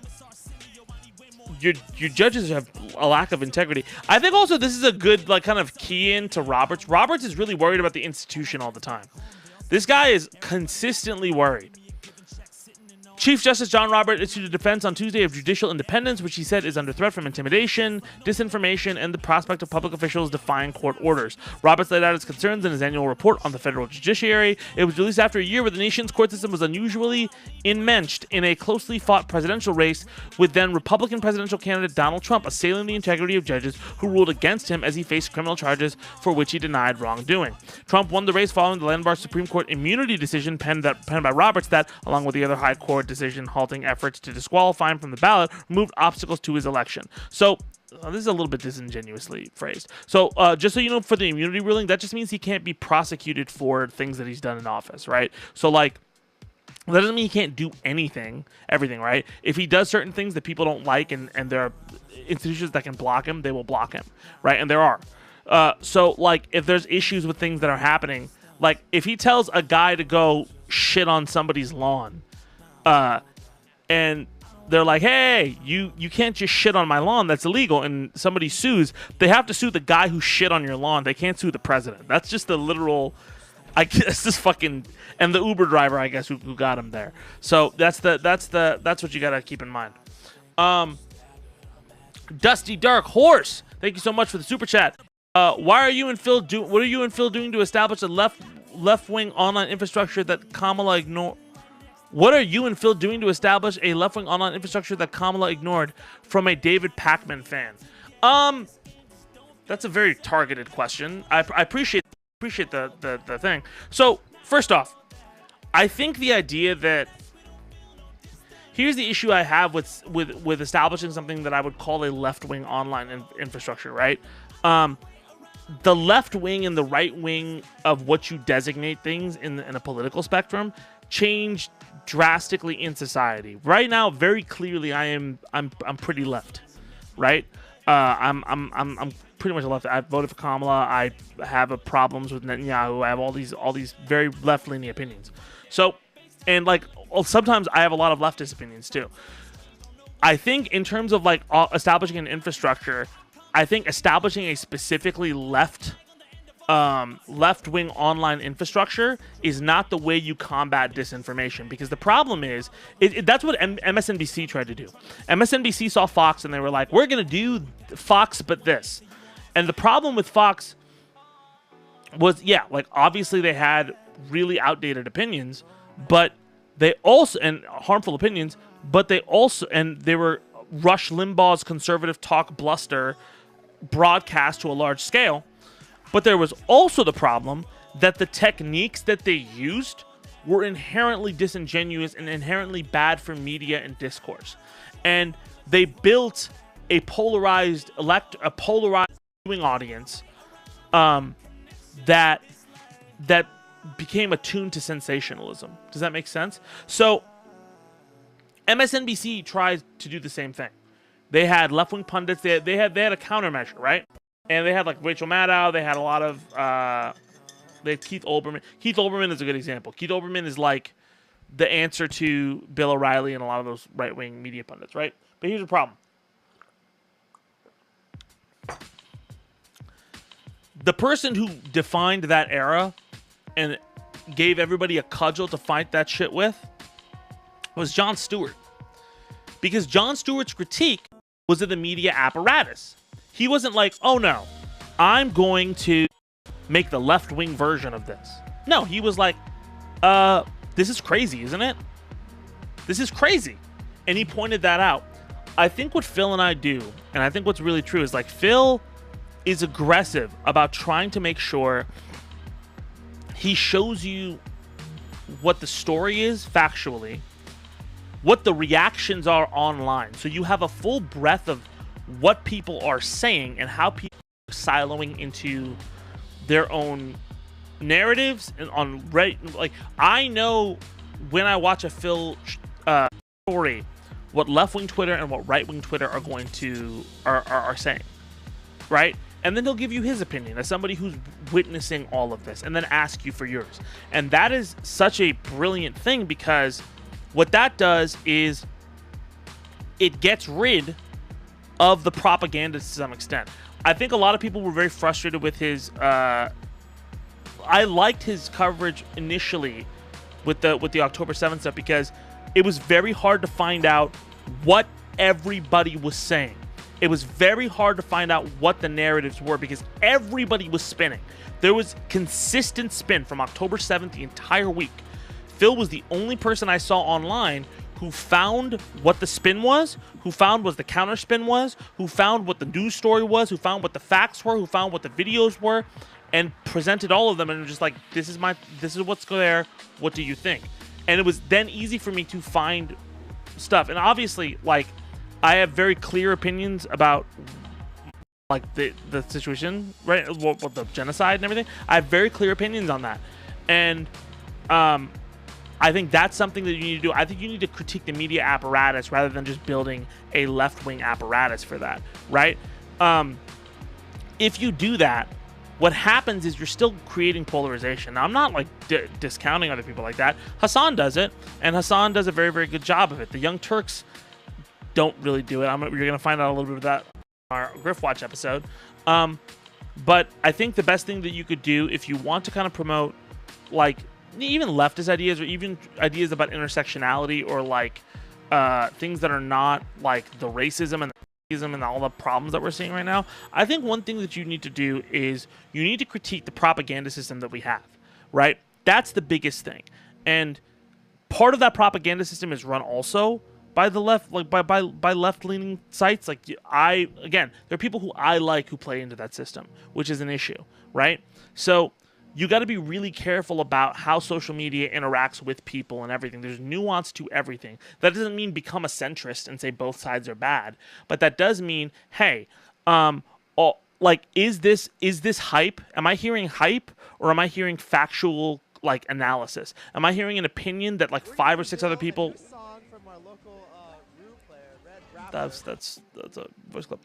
your judges have a lack of integrity. I think also this is a good like kind of key in to Roberts. Roberts is really worried about the institution all the time. This guy is consistently worried. Chief Justice John Roberts issued a defense on Tuesday of judicial independence, which he said is under threat from intimidation, disinformation, and the prospect of public officials defying court orders. Roberts laid out his concerns in his annual report on the federal judiciary. It was released after a year where the nation's court system was unusually enmeshed in a closely fought presidential race, with then Republican presidential candidate Donald Trump assailing the integrity of judges who ruled against him as he faced criminal charges for which he denied wrongdoing. Trump won the race following the landmark Supreme Court immunity decision penned by Roberts that, along with the other high court decision halting efforts to disqualify him from the ballot, removed obstacles to his election. So this is a little bit disingenuously phrased. So just so you know, for the immunity ruling, that just means he can't be prosecuted for things that he's done in office, right? So like That doesn't mean he can't do everything, right? If he does certain things that people don't like, and there are institutions that can block him, they will block him, right? And there are. So, like, if there's issues with things that are happening, like, if he tells a guy to go shit on somebody's lawn, and they're like, hey, you can't just shit on my lawn, that's illegal, and somebody sues, they have to sue the guy who shit on your lawn. They can't sue the president. That's just the literal... I guess this fucking, and the Uber driver, I guess, who got him there. So that's what you gotta keep in mind. Dusty Dark Horse, thank you so much for the super chat. Why are you and Phil what are you and Phil doing to establish a left-wing online infrastructure that Kamala ignored? What are you and Phil doing to establish a left-wing online infrastructure that Kamala ignored from a David Pakman fan? That's a very targeted question. I appreciate the thing. So first off, I think the idea that here's the issue I have with establishing something that I would call a left-wing online infrastructure, right? The left wing and the right wing of what you designate things in a political spectrum change drastically in society. Right now, very clearly, I'm pretty left, right? I'm pretty much a left. I voted for Kamala. I have problems with Netanyahu. I have all these very left-leaning opinions. So, and like sometimes I have a lot of leftist opinions too. I think in terms of like establishing an infrastructure, I think establishing a specifically left-wing online infrastructure is not the way you combat disinformation, because the problem is that's what MSNBC tried to do. MSNBC saw Fox and they were like, we're gonna do Fox but this. And the problem with Fox was, yeah, like obviously they had really outdated opinions, but they also, and harmful opinions, but they also, and they were Rush Limbaugh's conservative talk bluster broadcast to a large scale. But there was also the problem that the techniques that they used were inherently disingenuous and inherently bad for media and discourse. And they built a polarized viewing audience that became attuned to sensationalism. Does that make sense? So MSNBC tried to do the same thing. They had left-wing pundits. They had a countermeasure, right? And they had like Rachel Maddow. They had a lot of they had Keith Olbermann. Keith Olbermann is a good example. Keith Olbermann is like the answer to Bill O'Reilly and a lot of those right-wing media pundits, right? But here's the problem. The person who defined that era and gave everybody a cudgel to fight that shit with was Jon Stewart. Because Jon Stewart's critique was of the media apparatus. He wasn't like, oh no, I'm going to make the left-wing version of this. No, he was like, this is crazy, isn't it? This is crazy. And he pointed that out. I think what Phil and I do, and I think what's really true, is like Phil is aggressive about trying to make sure he shows you what the story is factually, what the reactions are online. So you have a full breadth of what people are saying and how people are siloing into their own narratives and on like I know when I watch a Phil story what left-wing Twitter and what right-wing Twitter are going to are saying, right? And then he'll give you his opinion as somebody who's witnessing all of this and then ask you for yours. And that is such a brilliant thing, because what that does is it gets rid of the propaganda to some extent. I think a lot of people were very frustrated with his I liked his coverage initially with the October 7th stuff, because it was very hard to find out what everybody was saying. It was very hard to find out what the narratives were, because everybody was spinning. There was consistent spin from October 7th the entire week. Phil was the only person I saw online who found what the spin was, who found what the counter spin was, who found what the news story was, who found what the facts were, who found what the videos were, and presented all of them, and just like, this is what's there, what do you think? And it was then easy for me to find stuff. And obviously, like, I have very clear opinions about like the situation, right? With the genocide and everything. I have very clear opinions on that. And I I think that's something that you need to do. I think you need to critique the media apparatus rather than just building a left-wing apparatus for that, right? If you do that, what happens is you're still creating polarization. Now, I'm not like discounting other people like that. Hassan does it, and Hassan does a very, very good job of it. The Young Turks don't really do it. You're going to find out a little bit of that in our Griff Watch episode. But I think the best thing that you could do if you want to kind of promote like even leftist ideas or even ideas about intersectionality or like things that are not like the racism and and all the problems that we're seeing right now, I think one thing that you need to do is you need to critique the propaganda system that we have, right? That's the biggest thing. And part of that propaganda system is run also by the left, like by left-leaning sites. Like there are people who I like who play into that system, which is an issue, right? So you got to be really careful about how social media interacts with people and everything. There's nuance to everything. That doesn't mean become a centrist and say both sides are bad, but that does mean, hey, is this hype? Am I hearing hype or am I hearing factual like analysis? Am I hearing an opinion that like 5 or 6 other people? That's a voice clip.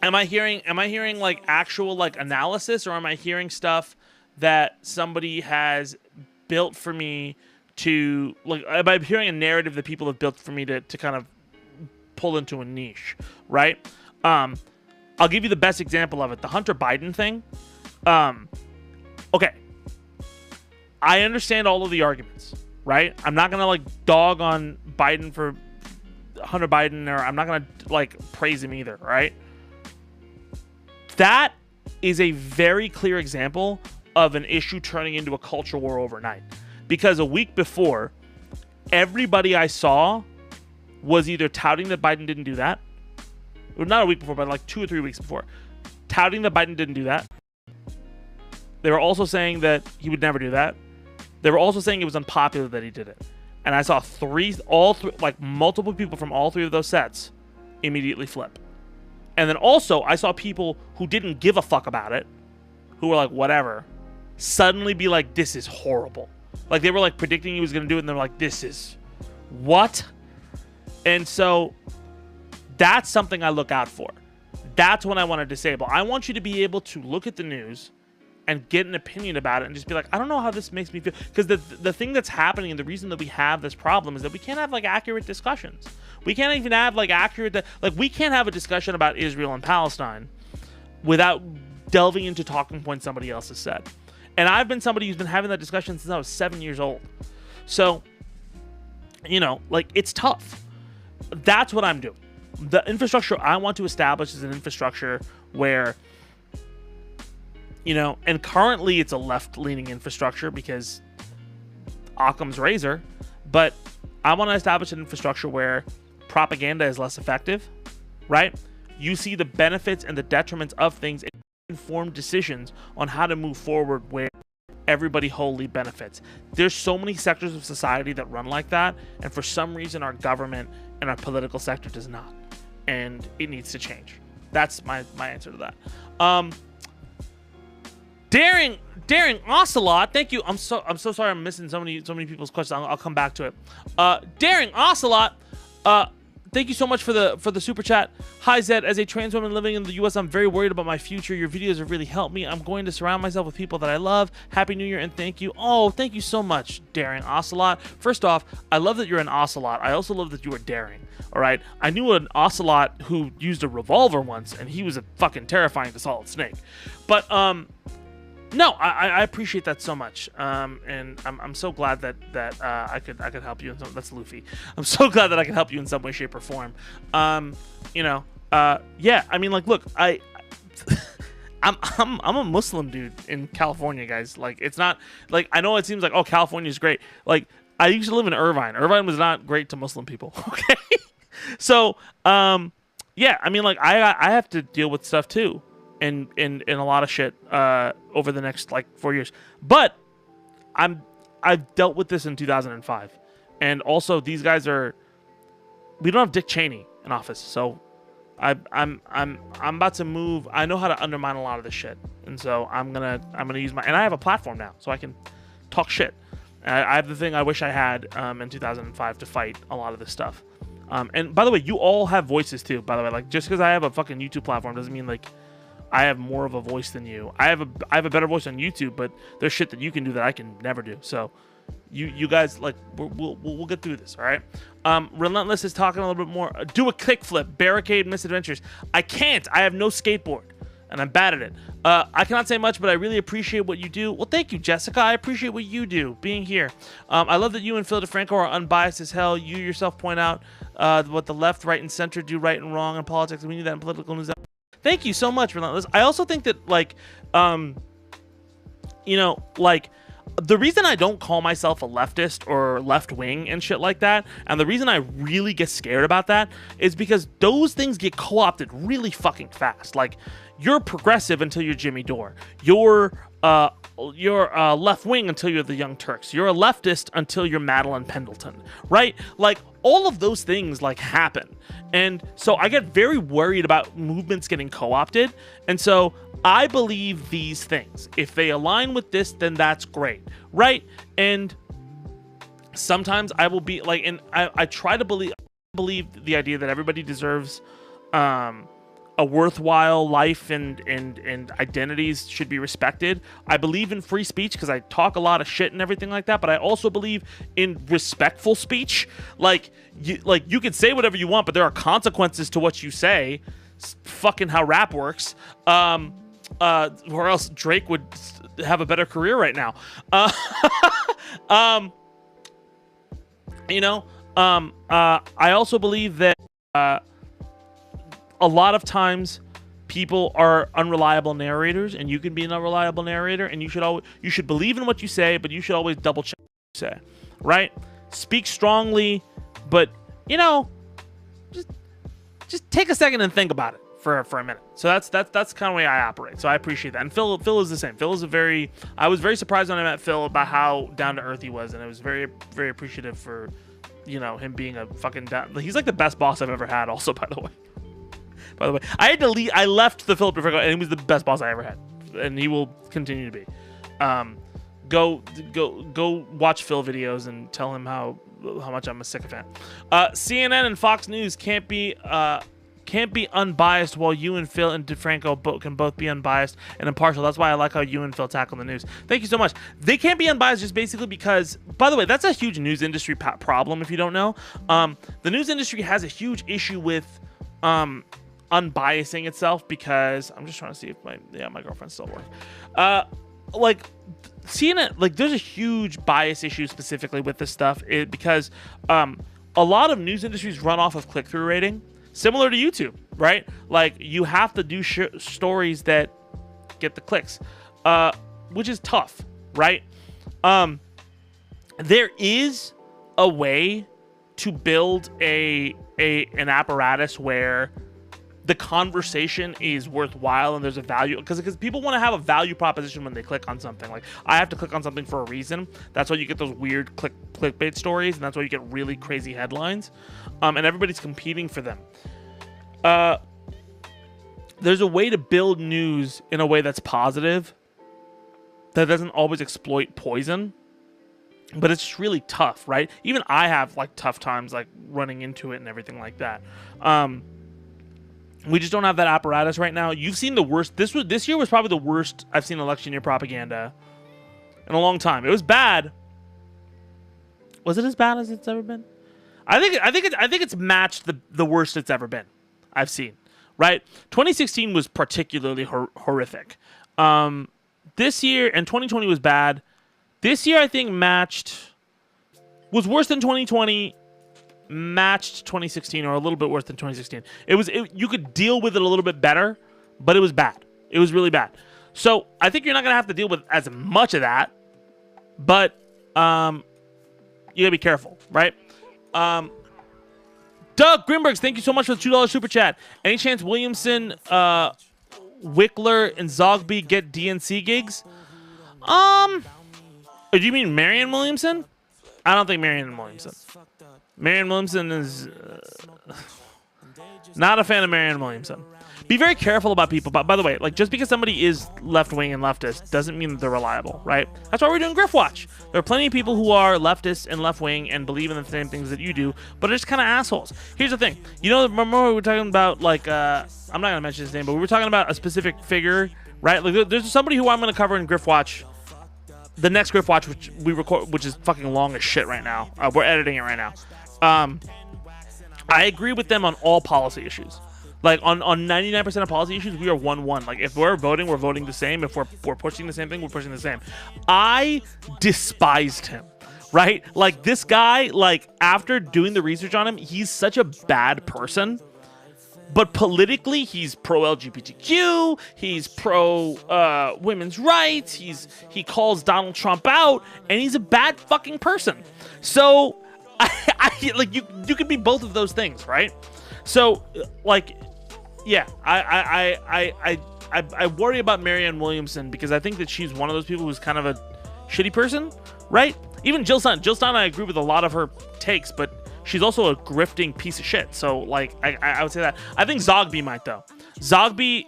Am I hearing like actual like analysis, or am I hearing stuff that somebody has built for me to like? Am I hearing a narrative that people have built for me to kind of pull into a niche, right? I'll give you the best example of it: the Hunter Biden thing. Okay, I understand all of the arguments, right? I'm not gonna like dog on Biden for Hunter Biden, or I'm not gonna like praise him either, right? That is a very clear example of an issue turning into a culture war overnight. Because a week before, everybody I saw was either touting that Biden didn't do that, or not a week before, but like 2 or 3 weeks before, touting that Biden didn't do that. They were also saying that he would never do that. They were also saying it was unpopular that he did it. And I saw multiple people from all 3 of those sets immediately flip. And then also, I saw people who didn't give a fuck about it, who were like, whatever, suddenly be like, this is horrible. Like, they were like predicting he was going to do it, and they're like, this is what? And so, that's something I look out for. That's when I want to disable. I want you to be able to look at the news and get an opinion about it and just be like, I don't know how this makes me feel. Because the thing that's happening and the reason that we have this problem is that we can't have like accurate discussions. We can't even have like we can't have a discussion about Israel and Palestine without delving into talking points somebody else has said. And I've been somebody who's been having that discussion since I was 7 years old. So, like, it's tough. That's what I'm doing. The infrastructure I want to establish is an infrastructure where, and currently it's a left-leaning infrastructure because Occam's razor, but I want to establish an infrastructure where propaganda is less effective, right? You see the benefits and the detriments of things and informed decisions on how to move forward where everybody wholly benefits. There's so many sectors of society that run like that, and for some reason our government and our political sector does not, and it needs to change. That's my answer to that. Daring Ocelot, thank you. I'm so sorry I'm missing so many people's questions. I'll come back to it. Daring Ocelot, thank you so much for the super chat. Hi Zed, as a trans woman living in the US, I'm very worried about my future. Your videos have really helped me. I'm going to surround myself with people that I love. Happy New Year and thank you. Oh, thank you so much, Daring Ocelot. First off, I love that you're an ocelot. I also love that you are daring. All right, I knew an ocelot who used a revolver once, and he was a fucking terrifying to solid snake. But no, I appreciate that so much, and I'm so glad that I could help you. That's Luffy. I'm so glad that I can help you in some way, shape, or form. Yeah. I mean, like, look, I'm a Muslim dude in California, guys. Like, it's not like I know it seems like California's great. Like, I used to live in Irvine. Irvine was not great to Muslim people. Okay, so yeah, I mean, like I have to deal with stuff too. In a lot of shit over the next like 4 years, but I've dealt with this in 2005, and also these guys we don't have Dick Cheney in office, so I'm about to move. I know how to undermine a lot of this shit, and so I'm gonna use and I have a platform now, so I can talk shit, I have the thing I wish I had in 2005 to fight a lot of this stuff. And by the way, you all have voices too. By the way, like just because I have a fucking YouTube platform doesn't mean like I have more of a voice than you. I have a better voice on YouTube, but there's shit that you can do that I can never do. So you guys, like, we'll get through this, all right? Relentless is talking a little bit more. Do a kickflip, barricade misadventures. I can't. I have no skateboard, and I'm bad at it. I cannot say much, but I really appreciate what you do. Well, thank you, Jessica. I appreciate what you do, being here. I love that you and Phil DeFranco are unbiased as hell. You yourself point out what the left, right, and center do right and wrong in politics, and we need that in political news. Thank you so much, Relentless. I also think that, like, you know, like, the reason I don't call myself a leftist or left-wing and shit like that, and the reason I really get scared about that, is because those things get co-opted really fucking fast. Like, you're progressive until you're Jimmy Dore. You're left-wing until you're the Young Turks. You're a leftist until you're Madeline Pendleton, right? Like, all of those things, like, happen. And so I get very worried about movements getting co-opted. And so I believe these things. If they align with this, then that's great, right? And sometimes I will be like, and I try to believe the idea that everybody deserves a worthwhile life and identities should be respected. I believe in free speech because I talk a lot of shit and everything like that, but I also believe in respectful speech. Like you can say whatever you want, but there are consequences to what you say. It's fucking how rap works. Or else Drake would have a better career right now. You know, I also believe that a lot of times people are unreliable narrators, and you can be an unreliable narrator, and you should believe in what you say, but you should always double check what you say, right? Speak strongly, but you know, just take a second and think about it for a minute. So that's kind of the way I operate. So I appreciate that. And Phil is the same. Phil is I was very surprised when I met Phil about how down to earth he was, and I was very, very appreciative for, you know, him being a fucking he's like the best boss I've ever had. Also, by the way, I had to leave. I left the Philip DeFranco, and he was the best boss I ever had, and he will continue to be. Go watch Phil videos and tell him how much I'm a sycophant. CNN and Fox News can't be unbiased, while you and Phil and DeFranco can both be unbiased and impartial. That's why I like how you and Phil tackle the news. Thank you so much. They can't be unbiased just basically because, by the way, that's a huge news industry problem if you don't know. The news industry has a huge issue with unbiasing itself because I'm just trying to see if my girlfriend's still working. Like CNN, like there's a huge bias issue specifically with this stuff because a lot of news industries run off of click-through rating. Similar to YouTube, right? Like, you have to do stories that get the clicks, which is tough, right? There is a way to build an apparatus where the conversation is worthwhile and there's a value, because people want to have a value proposition when they click on something. Like, I have to click on something for a reason. That's why you get those weird clickbait stories, and that's why you get really crazy headlines. And everybody's competing for them. There's a way to build news in a way that's positive, that doesn't always exploit poison, but it's just really tough, right? Even I have like tough times like running into it and everything like that. We just don't have that apparatus right now. You've seen the worst. This year was probably the worst I've seen election year propaganda in a long time. It was bad. Was it as bad as it's ever been? I think it's matched the worst it's ever been I've seen, right? 2016 was particularly horrific. This year, and 2020 was bad. This year, I think was worse than 2020, matched 2016, or a little bit worse than 2016. You could deal with it a little bit better, but it was bad. It was really bad. So I think you're not going to have to deal with as much of that, but you got to be careful, right? Doug Grimbergs, thank you so much for the $2 super chat. Any chance Williamson, Wickler, and Zogby get DNC gigs? Do you mean Marianne Williamson? I don't think Marianne Williamson. Marianne Williamson is not a fan of Marianne Williamson. be very careful about people. But by the way, like just because somebody is left-wing and leftist doesn't mean that they're reliable, right? That's why we're doing Griff Watch. There are plenty of people who are leftists and left-wing and believe in the same things that you do, but are just kind of assholes. Here's the thing. You know, remember we were talking about, like, I'm not going to mention his name, but we were talking about a specific figure, right? Like, there's somebody who I'm going to cover in Griff Watch. The next Griff Watch, which we record, which is fucking long as shit right now. We're editing it right now. I agree with them on all policy issues. Like on 99% of policy issues, we are 1-1. Like if we're voting the same. If we're pushing the same thing, we're pushing the same. I despised him, right? Like this guy, like after doing the research on him, he's such a bad person. But politically, he's pro-LGBTQ. He's pro women's rights. He calls Donald Trump out, and he's a bad fucking person. So, like you could be both of those things, right? So, like, yeah, I worry about Marianne Williamson because I think that she's one of those people who's kind of a shitty person, right? Even Jill Stein, I agree with a lot of her takes, but she's also a grifting piece of shit. So, like, I would say that. I think Zogby might, though. Zogby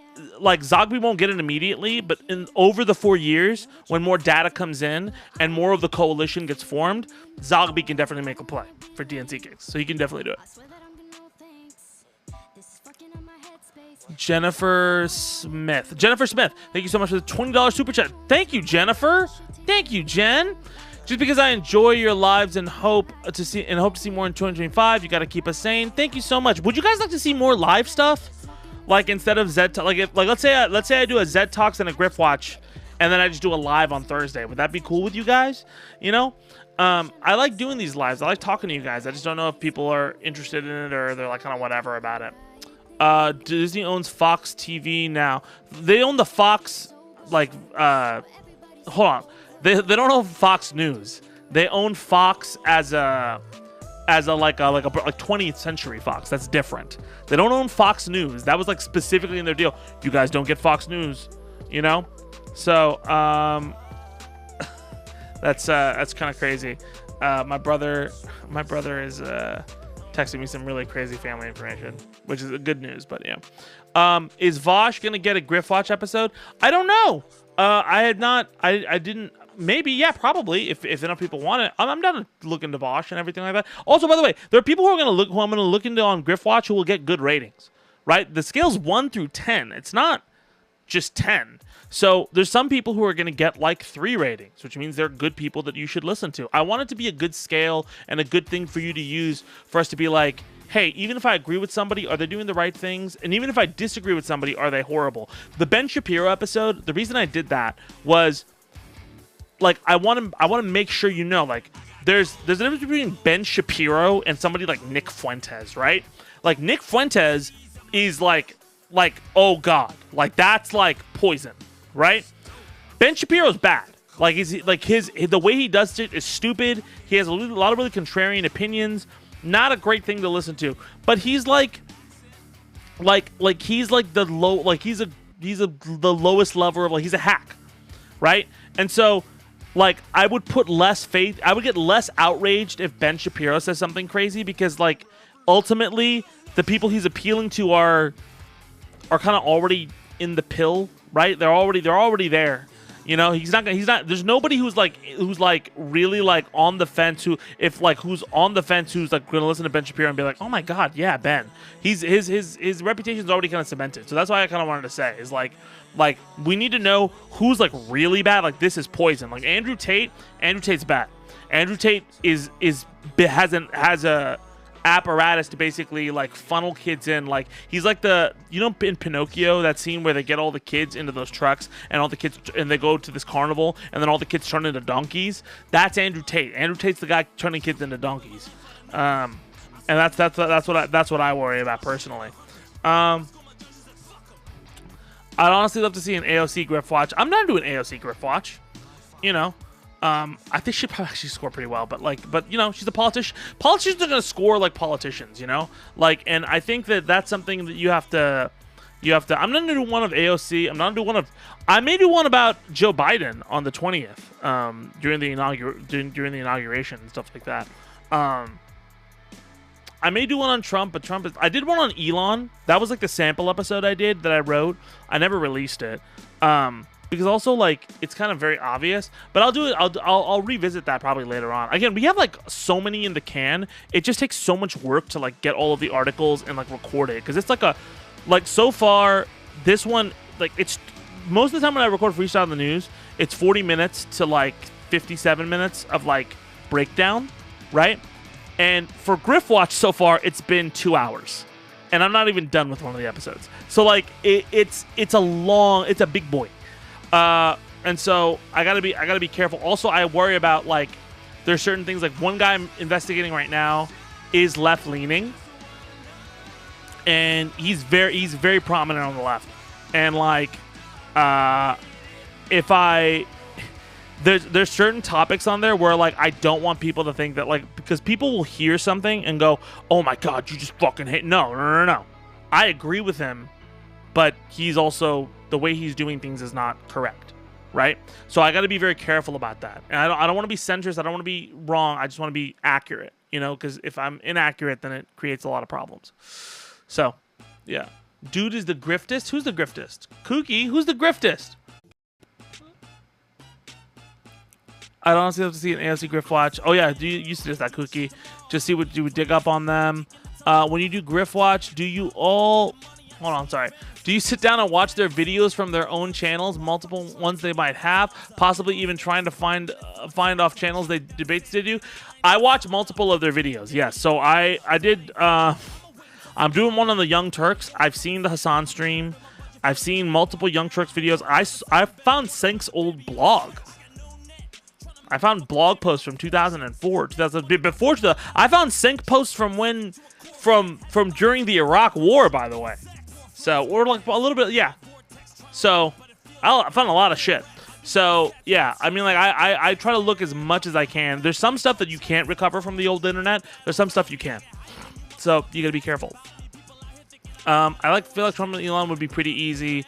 won't get it immediately, but over the 4 years, when more data comes in and more of the coalition gets formed, Zogby can definitely make a play for DNC gigs. So he can definitely do it. Jennifer Smith, thank you so much for the $20 super chat. Thank you, Jennifer. Thank you, Jen. Just because I enjoy your lives and hope to see more in 2025, you got to keep us sane. Thank you so much. Would you guys like to see more live stuff? Like instead of Zed, let's say I do a Zed Talks and a Griff Watch, and then I just do a live on Thursday. Would that be cool with you guys? You know, I like doing these lives. I like talking to you guys. I just don't know if people are interested in it or they're like kind of whatever about it. Disney owns Fox TV now. They own the Fox, like, hold on. They don't own Fox News. They own Fox as a 20th century Fox. That's different. They don't own Fox News. That was like specifically in their deal. You guys don't get Fox News, you know? So, that's kind of crazy. My brother is texting me some really crazy family information, which is good news, but yeah. Is Vosh gonna get a Griff Watch episode? I don't know. I didn't. Maybe, yeah, probably. If enough people want it, I'm down to look into Vosh and everything like that. Also, by the way, there are people who I'm gonna look into on Griff Watch who will get good ratings, right? The scale's 1 through 10. It's not just 10. So there's some people who are gonna get like 3 ratings, which means they're good people that you should listen to. I want it to be a good scale and a good thing for you to use for us to be like, hey, even if I agree with somebody, are they doing the right things? And even if I disagree with somebody, are they horrible? The Ben Shapiro episode, the reason I did that was, like, I want to make sure you know, like, there's a difference between Ben Shapiro and somebody like Nick Fuentes, right? Like, Nick Fuentes is like, oh God, like, that's like poison, right? Ben Shapiro's bad. Like, the way he does it is stupid. He has a lot of really contrarian opinions. Not a great thing to listen to, but he's the lowest level of, like, he's a hack, right? And so, like, I would put less faith. I would get less outraged if Ben Shapiro says something crazy because, like, ultimately the people he's appealing to are kind of already in the pill, right? They're already there. You know, he's not. There's nobody who's really like on the fence. Who's on the fence who's like going to listen to Ben Shapiro and be like, oh my God, yeah, Ben. His reputation's already kind of cemented. So that's why I kind of wanted to say is like we need to know who's like really bad. Like, this is poison. Like Andrew Tate's bad. Andrew Tate has a apparatus to basically like funnel kids in. Like, he's like in Pinocchio, that scene where they get all the kids into those trucks and they go to this carnival and then all the kids turn into donkeys. That's Andrew Tate. Andrew Tate's the guy turning kids into donkeys. And that's what I worry about personally. I'd honestly love to see an AOC Griff Watch. I'm not doing AOC Griff Watch, you know. I think she'd probably actually score pretty well, but you know, she's a politician. Politicians are gonna score like politicians, you know. Like, and I think that's something that you have to. I'm not gonna do one of AOC. I may do one about Joe Biden on the 20th, during the inauguration and stuff like that. I may do one on Trump, but Trump is. I did one on Elon. That was like the sample episode I did that I wrote. I never released it. Because also like it's kind of very obvious, but I'll do it. I'll revisit that probably later on. Again, we have like so many in the can. It just takes so much work to like get all of the articles and like record it, because it's like so far this one, like, it's most of the time when I record Freestyle in the News, it's 40 minutes to like 57 minutes of like breakdown, right? And for Griff Watch so far, it's been 2 hours, and I'm not even done with one of the episodes. So like it's a big boy. And so I gotta be careful. Also, I worry about like there's certain things, like one guy I'm investigating right now is left leaning, and he's very prominent on the left. And like there's certain topics on there where like I don't want people to think that, like, because people will hear something and go, oh my god, you just fucking hate. No. I agree with him, but he's also, the way he's doing things is not correct, right? So I got to be very careful about that. And I don't want to be centrist. I don't want to be wrong. I just want to be accurate, you know, because if I'm inaccurate, then it creates a lot of problems. So, yeah. Dude is the griftest? Who's the griftest? Kooky, who's the griftest? I don't honestly have to see an AOC Griff Watch. Oh, yeah, you suggest that, Kooky. Just see what you would dig up on them. When you do Griff Watch, do you all... Hold on, sorry. Do you sit down and watch their videos from their own channels, multiple ones they might have, possibly even trying to find off channels debates they do? I watch multiple of their videos, yes. So I did... I'm doing one on the Young Turks. I've seen the Hassan stream. I've seen multiple Young Turks videos. I found Senk's old blog. I found blog posts from 2004, before I found Senk posts from during the Iraq War, by the way. So we're like a little bit, yeah. So I found a lot of shit. So yeah, I mean, like I try to look as much as I can. There's some stuff that you can't recover from the old internet. There's some stuff you can. So you gotta be careful. Feel like Trump and Elon would be pretty easy.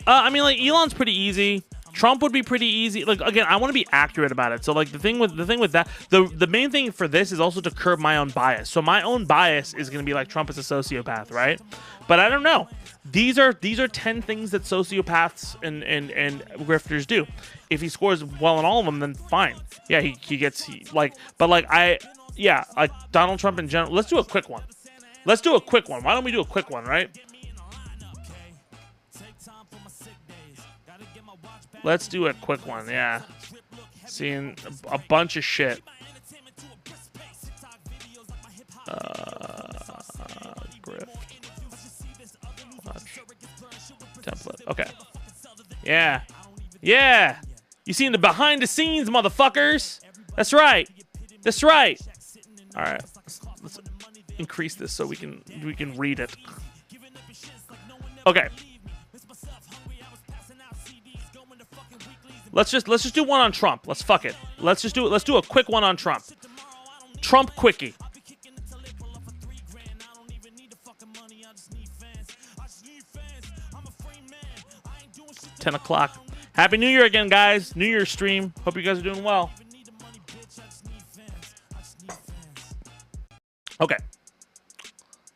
I mean, like, Elon's pretty easy. Trump would be pretty easy. Like, again, I want to be accurate about it. So like the thing with that, the main thing for this is also to curb my own bias. So my own bias is going to be like Trump is a sociopath, right? But I don't know. These are 10 things that sociopaths and grifters do. If he scores well on all of them, then fine. Yeah, he gets like Donald Trump in general. Let's do a quick one. Why don't we do a quick one, right? Let's do a quick one, yeah. Seeing a bunch of shit. Griff Watch template. Okay. Yeah. Yeah. You seen the behind the scenes, motherfuckers? That's right. All right. Let's increase this so we can read it. Okay. Let's just do one on Trump. Let's fuck it. Let's do a quick one on Trump. Trump quickie. 10 o'clock. Happy New Year again, guys. New Year's stream. Hope you guys are doing well. Okay.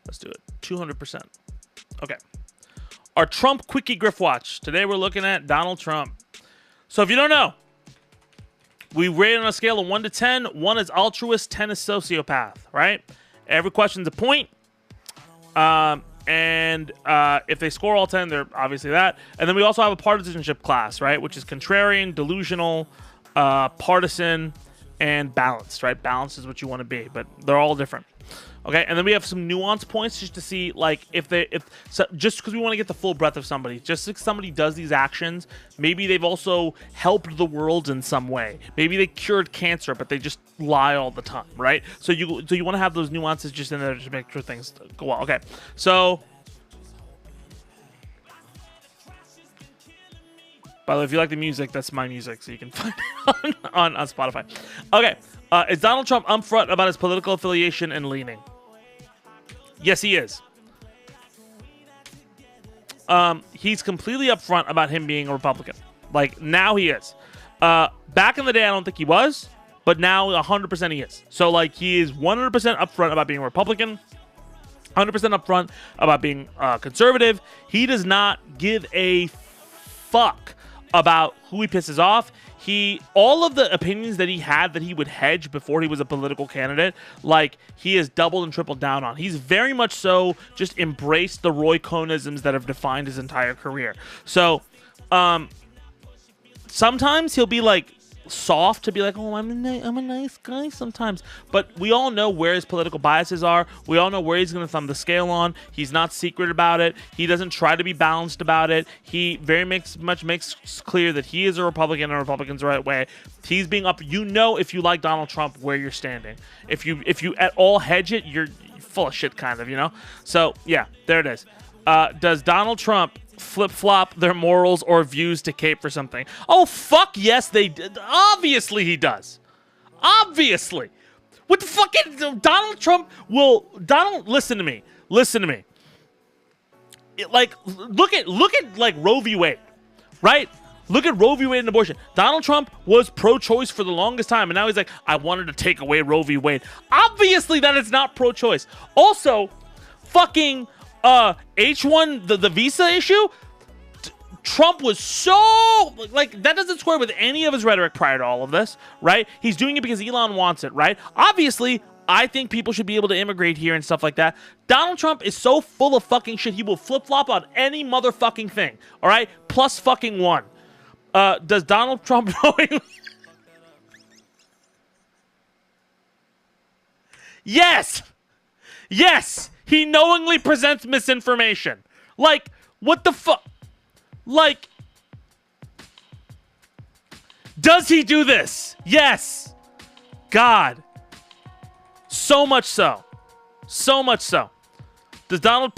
Let's do it. 200%. Okay. Our Trump quickie Griff Watch. Today we're looking at Donald Trump. So if you don't know, we rate on a scale of 1 to 10. 1 is altruist, 10 is sociopath, right? Every question's a point. And if they score all 10, they're obviously that. And then we also have a partisanship class, right? Which is contrarian, delusional, partisan, and balanced, right? Balanced is what you want to be, but they're all different. Okay, and then we have some nuance points just to see, like, just because we want to get the full breadth of somebody. Just if somebody does these actions, maybe they've also helped the world in some way. Maybe they cured cancer, but they just lie all the time, right? So you want to have those nuances just in there to make sure things go well. Okay, so by the way, if you like the music, that's my music, so you can find it on Spotify. Okay, is Donald Trump upfront about his political affiliation and leaning? Yes, he is. He's completely upfront about him being a Republican. Like, now he is. Back in the day, I don't think he was, but now 100% he is. So like he is 100% upfront about being a Republican, 100% upfront about being conservative. He does not give a fuck about who he pisses off. All of the opinions that he had that he would hedge before he was a political candidate, like he has doubled and tripled down on. He's very much so just embraced the Roy Cohnisms that have defined his entire career. So sometimes he'll be like soft to be like, oh, I'm a nice guy sometimes, but we all know where his political biases are. We all know where he's going to thumb the scale on. He's not secret about it. He doesn't try to be balanced about it. He very much makes clear that he is a Republican and Republicans the right way. He's being up. You know, if you like Donald Trump, where you're standing. If you at all hedge it, you're full of shit, kind of, you know. So yeah, there it is. Does Donald Trump flip-flop their morals or views to cape for something? Oh, fuck yes, they did. Obviously he does. Obviously. What the fucking Donald Trump will... listen to me. Listen to me. Look at like Roe v. Wade, right? Look at Roe v. Wade and abortion. Donald Trump was pro-choice for the longest time, and now he's like, I wanted to take away Roe v. Wade. Obviously that is not pro-choice. Also, fucking... H1, the visa issue, Trump was so, like, that doesn't square with any of his rhetoric prior to all of this, right? He's doing it because Elon wants it, right? Obviously, I think people should be able to immigrate here and stuff like that. Donald Trump is so full of fucking shit, he will flip-flop on any motherfucking thing, all right? Plus fucking one. Does Donald Trump knowingly... Yes! Yes! He knowingly presents misinformation. Like, what the fuck? Like, does he do this? Yes. God. So much so. So much so. Does Donald...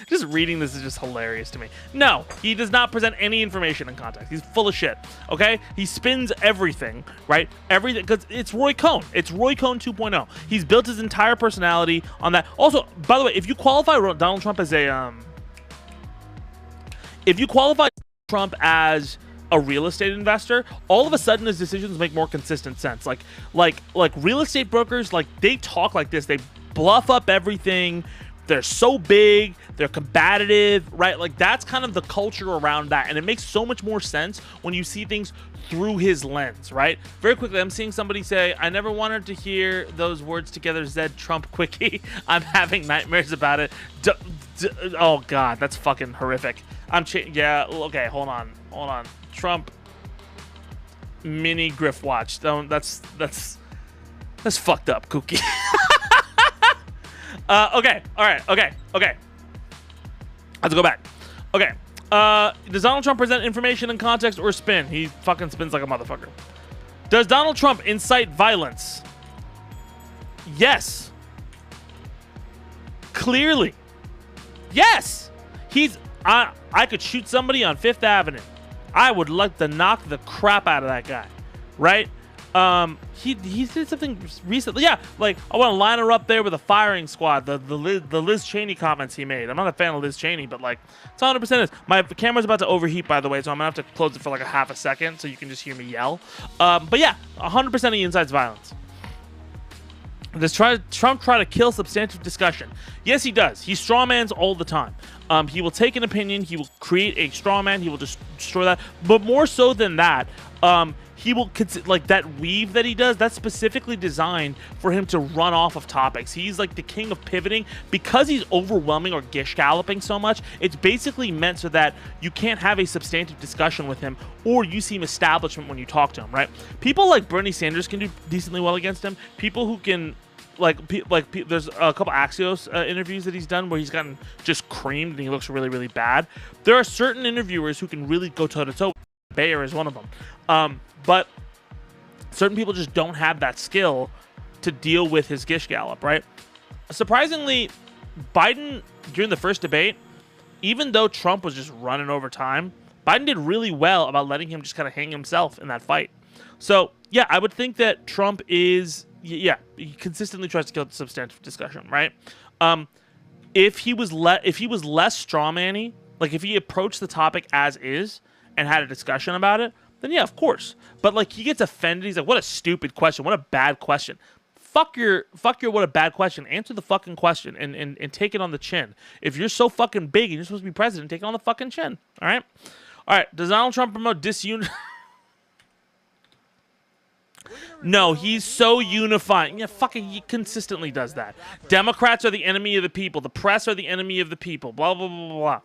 Just reading this is just hilarious to me. No, he does not present any information in context. He's full of shit, okay? He spins everything, right? Everything, because it's Roy Cohn. It's Roy Cohn 2.0. He's built his entire personality on that. Also, by the way, if you qualify Donald Trump as a... If you qualify Trump as a real estate investor, all of a sudden his decisions make more consistent sense. Like real estate brokers, like, they talk like this. They bluff up everything. They're so big, they're combative, right? Like, that's kind of the culture around that. And it makes so much more sense when you see things through his lens, right? Very quickly, I'm seeing somebody say, I never wanted to hear those words together, Zed Trump quickie. I'm having nightmares about it. Oh, God, that's fucking horrific. Yeah, okay, hold on. Trump mini Griff Watch. That's fucked up, Kookie. Okay, all right, okay. Let's go back. Okay, does Donald Trump present information in context or spin? He fucking spins like a motherfucker. Does Donald Trump incite violence? Yes. Clearly. Yes. I could shoot somebody on Fifth Avenue. I would like to knock the crap out of that guy, right? He did something recently. Yeah, like, I want to line her up there with a firing squad. The Liz Cheney comments he made. I'm not a fan of Liz Cheney, but like, it's 100% is. My camera's about to overheat, by the way, so I'm gonna have to close it for like a half a second so you can just hear me yell. But yeah, 100% he incites violence. Does Trump try to kill substantive discussion? Yes, he does. He strawmans all the time. He will take an opinion, he will create a strawman, he will just destroy that. But more so than that, he will, like, that weave that he does, that's specifically designed for him to run off of topics. He's like the king of pivoting. Because he's overwhelming or gish galloping so much, it's basically meant so that you can't have a substantive discussion with him, or you seem establishment when you talk to him, right? People like Bernie Sanders can do decently well against him. People who can, there's a couple Axios interviews that he's done where he's gotten just creamed and he looks really, really bad. There are certain interviewers who can really go toe-to-toe. Bayer is one of them. But certain people just don't have that skill to deal with his gish gallop, right? Surprisingly, Biden, during the first debate, even though Trump was just running over time, Biden did really well about letting him just kind of hang himself in that fight. So, yeah, I would think that Trump is, yeah, he consistently tries to kill the substantive discussion, right? If he was less strawman-y, like if he approached the topic as is and had a discussion about it, then yeah, of course. But like he gets offended. He's like, what a stupid question. What a bad question. Fuck your what a bad question. Answer the fucking question and take it on the chin. If you're so fucking big and you're supposed to be president, take it on the fucking chin. All right? All right. Does Donald Trump promote disunity? No, he's so unifying. Yeah, fucking he consistently does that. Democrats are the enemy of the people. The press are the enemy of the people. Blah, blah, blah, blah, blah.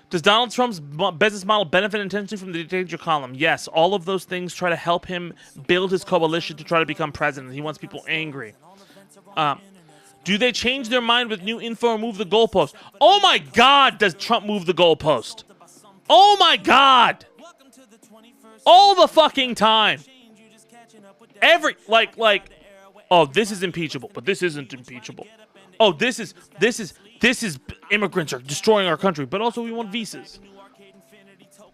Does Donald Trump's business model benefit intentionally from the dictator column? Yes, all of those things try to help him build his coalition to try to become president. He wants people angry. Do they change their mind with new info or move the goalpost? Oh my God, does Trump move the goalpost? Oh my God. All the fucking time. Oh, this is impeachable, but this isn't impeachable. Oh, this is immigrants are destroying our country, but also we want visas.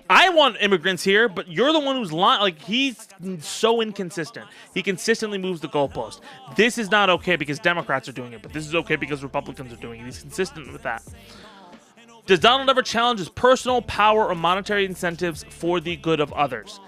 I want immigrants here, but you're the one who's lying. Like, he's so inconsistent. He consistently moves the goalpost. This is not okay because Democrats are doing it, but this is okay because Republicans are doing it. He's consistent with that. Does Donald ever challenge his personal power or monetary incentives for the good of others?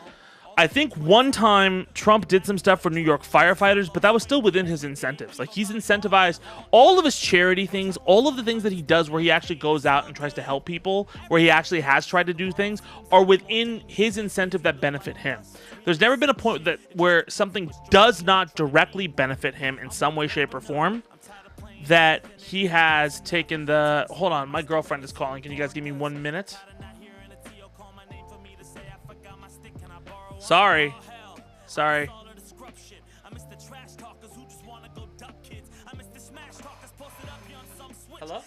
I think one time Trump did some stuff for New York firefighters, but that was still within his incentives. Like, he's incentivized all of his charity things, all of the things that he does where he actually goes out and tries to help people, where he actually has tried to do things, are within his incentive that benefit him. There's never been a point where something does not directly benefit him in some way, shape, or form that he has taken the... Hold on, my girlfriend is calling. Can you guys give me 1 minute? Sorry. Hello?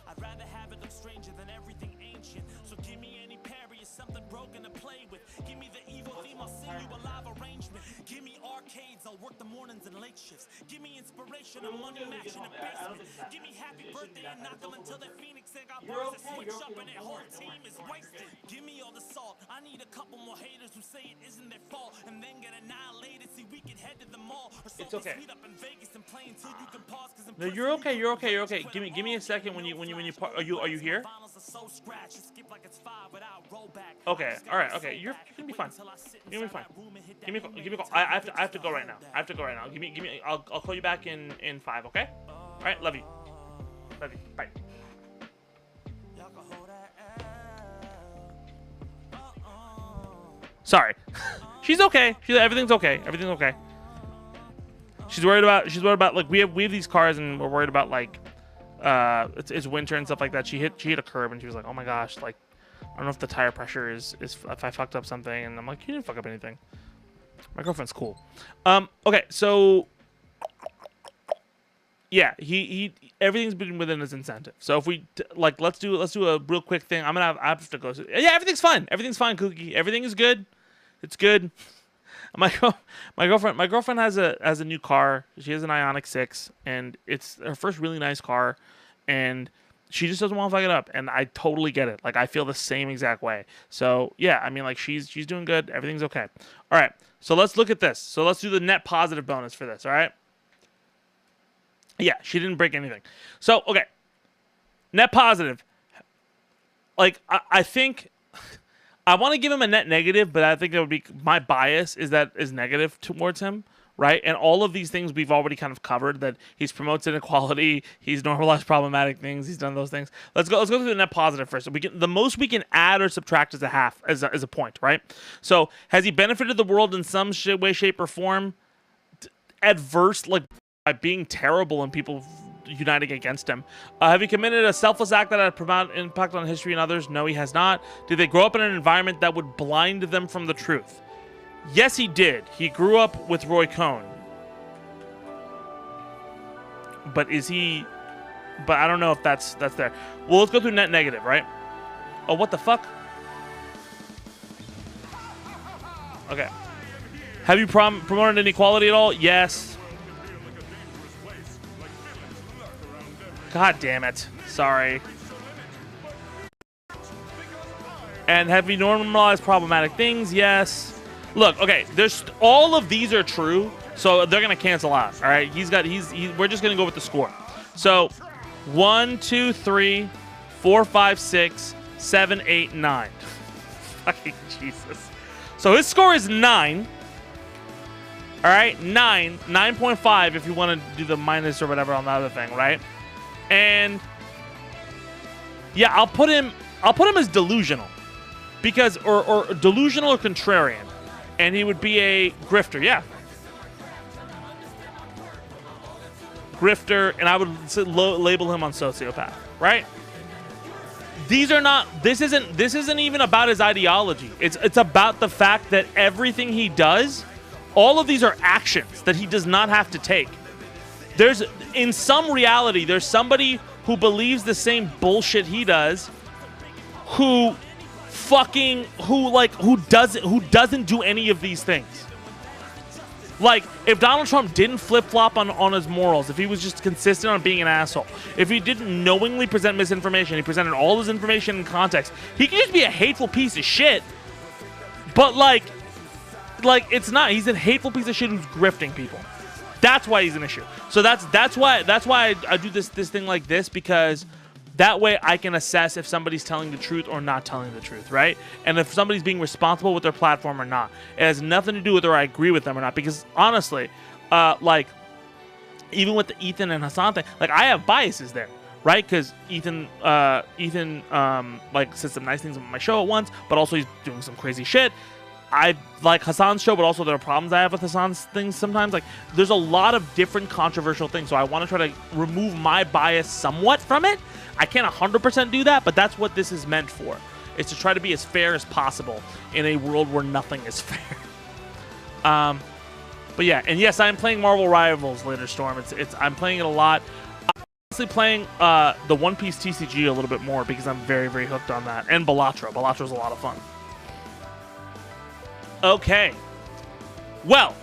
I'd rather have it look stranger than everything ancient. So give me any parry or something broken to play with. Give me the evil theme, I'll sing you a live arrangement. Give me arcades, I'll work the mornings and late shifts. Give me inspiration, I'm money matching a basement. Give me happy birthday and knock them until they're Phoenix and got bars that switch up and their whole team is wasted. Give me all the salt, I need a couple more haters who say it isn't their fault and then get annihilated. See, we can head to the mall or it's okay. Meet up in Vegas and play until you can pause. No, you're okay. Give me a second when you are you here? Okay, all right, okay. You're gonna be fine. You're gonna be fine. Give me a call. I have to go right now. Give me. I'll call you back in 5. Okay. All right. Love you. Bye. Sorry. She's okay. Everything's okay. She's worried about like we have these cars and we're worried about like it's winter and stuff like that. She hit a curb and she was like, oh my gosh, like I don't know if the tire pressure is if I fucked up something. And I'm like, you didn't fuck up anything. My girlfriend's cool. Okay, so yeah, he everything's been within his incentive. So if we like, let's do a real quick thing. I have to go. Yeah, everything's fine, Cookie. Everything is good. It's good. My girlfriend has a new car. She has an Ioniq 6, and it's her first really nice car, and she just doesn't want to fuck it up. And I totally get it. Like, I feel the same exact way. So yeah, I mean, like she's doing good. Everything's okay. All right. So let's look at this. So let's do the net positive bonus for this. All right. Yeah, she didn't break anything. So okay, net positive. Like I think. I want to give him a net negative, but I think it would be my bias is negative towards him, right? And all of these things we've already kind of covered, that he's promotes inequality, he's normalized problematic things, he's done those things. Let's go through the net positive first. So the most we can add or subtract is a half as a point, right? So has he benefited the world in some way, shape, or form? Adverse, like by being terrible and people uniting against him. Have you committed a selfless act that had a profound impact on history and others? No, he has not. Did they grow up in an environment that would blind them from the truth? Yes, he did. He grew up with Roy Cohn. But I don't know if that's there. Well, let's go through net negative, right? Oh, what the fuck? Okay. Have you promoted inequality at all? Yes. God damn it. Sorry. And have you normalized problematic things? Yes. Look, okay, all of these are true, so they're gonna cancel out. All right. We're just gonna go with the score. So 1, 2, 3, 4, 5, 6, 7, 8, 9. Fucking Jesus. So his score is 9. All right, 9.5 if you want to do the minus or whatever on the other thing, right? And yeah, I'll put him as delusional, because or delusional or contrarian, and he would be a grifter, yeah. Grifter, and I would label him on sociopath, right? These are not. This isn't even about his ideology. It's about the fact that everything he does, all of these are actions that he does not have to take. There's, in some reality, there's somebody who believes the same bullshit he does, who doesn't do any of these things. Like, if Donald Trump didn't flip-flop on his morals, if he was just consistent on being an asshole, if he didn't knowingly present misinformation, he presented all his information in context, he could just be a hateful piece of shit. But like it's not. He's a hateful piece of shit who's grifting people. That's why he's an issue. So that's why I do this thing like this, because that way I can assess if somebody's telling the truth or not telling the truth, right? And if somebody's being responsible with their platform or not. It has nothing to do with whether I agree with them or not, because honestly, like, even with the Ethan and Hassan thing, like, I have biases there, right? Because Ethan like, said some nice things on my show at once, but also he's doing some crazy shit. I like Hassan's show, but also there are problems I have with Hassan's things sometimes. Like, there's a lot of different controversial things, so I want to try to remove my bias somewhat from it. I can't 100% do that, but that's what this is meant for. It's to try to be as fair as possible in a world where nothing is fair. But yeah, and yes, I'm playing Marvel Rivals later, Storm. I'm playing it a lot. I'm honestly playing the One Piece TCG a little bit more because I'm very, very hooked on that. And Balatro. Balatro's a lot of fun. Okay. Well,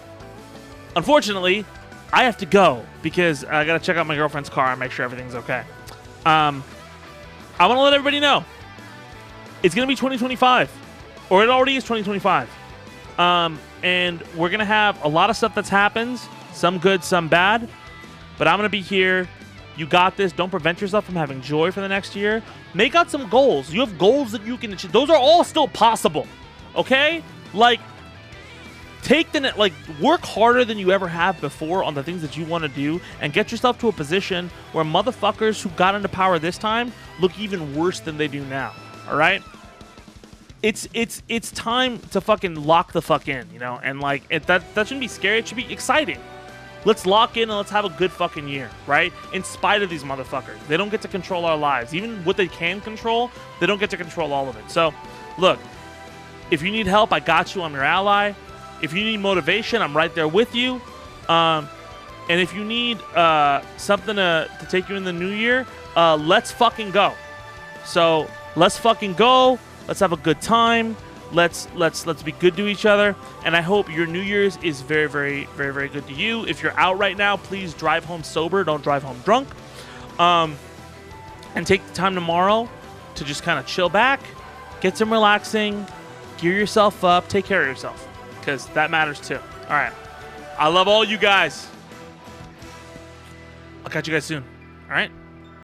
unfortunately, I have to go because I got to check out my girlfriend's car and make sure everything's okay. I want to let everybody know it's going to be 2025, or it already is 2025. And we're going to have a lot of stuff that's happens, some good, some bad, but I'm going to be here. You got this. Don't prevent yourself from having joy for the next year. Make out some goals. You have goals that you can achieve. Those are all still possible. Okay? Like, work harder than you ever have before on the things that you want to do, and get yourself to a position where motherfuckers who got into power this time look even worse than they do now. All right? It's time to fucking lock the fuck in, you know? And like, that shouldn't be scary. It should be exciting. Let's lock in and let's have a good fucking year, right? In spite of these motherfuckers. They don't get to control our lives. Even what they can control, they don't get to control all of it. So, look, if you need help, I got you. I'm your ally. If you need motivation, I'm right there with you. And if you need something to take you in the new year, let's fucking go. So let's fucking go. Let's have a good time. Let's be good to each other. And I hope your New Year's is very, very, very, very good to you. If you're out right now, please drive home sober. Don't drive home drunk. And take the time tomorrow to just kind of chill back, get some relaxing, gear yourself up, take care of yourself, because that matters too. All right. I love all you guys. I'll catch you guys soon. All right.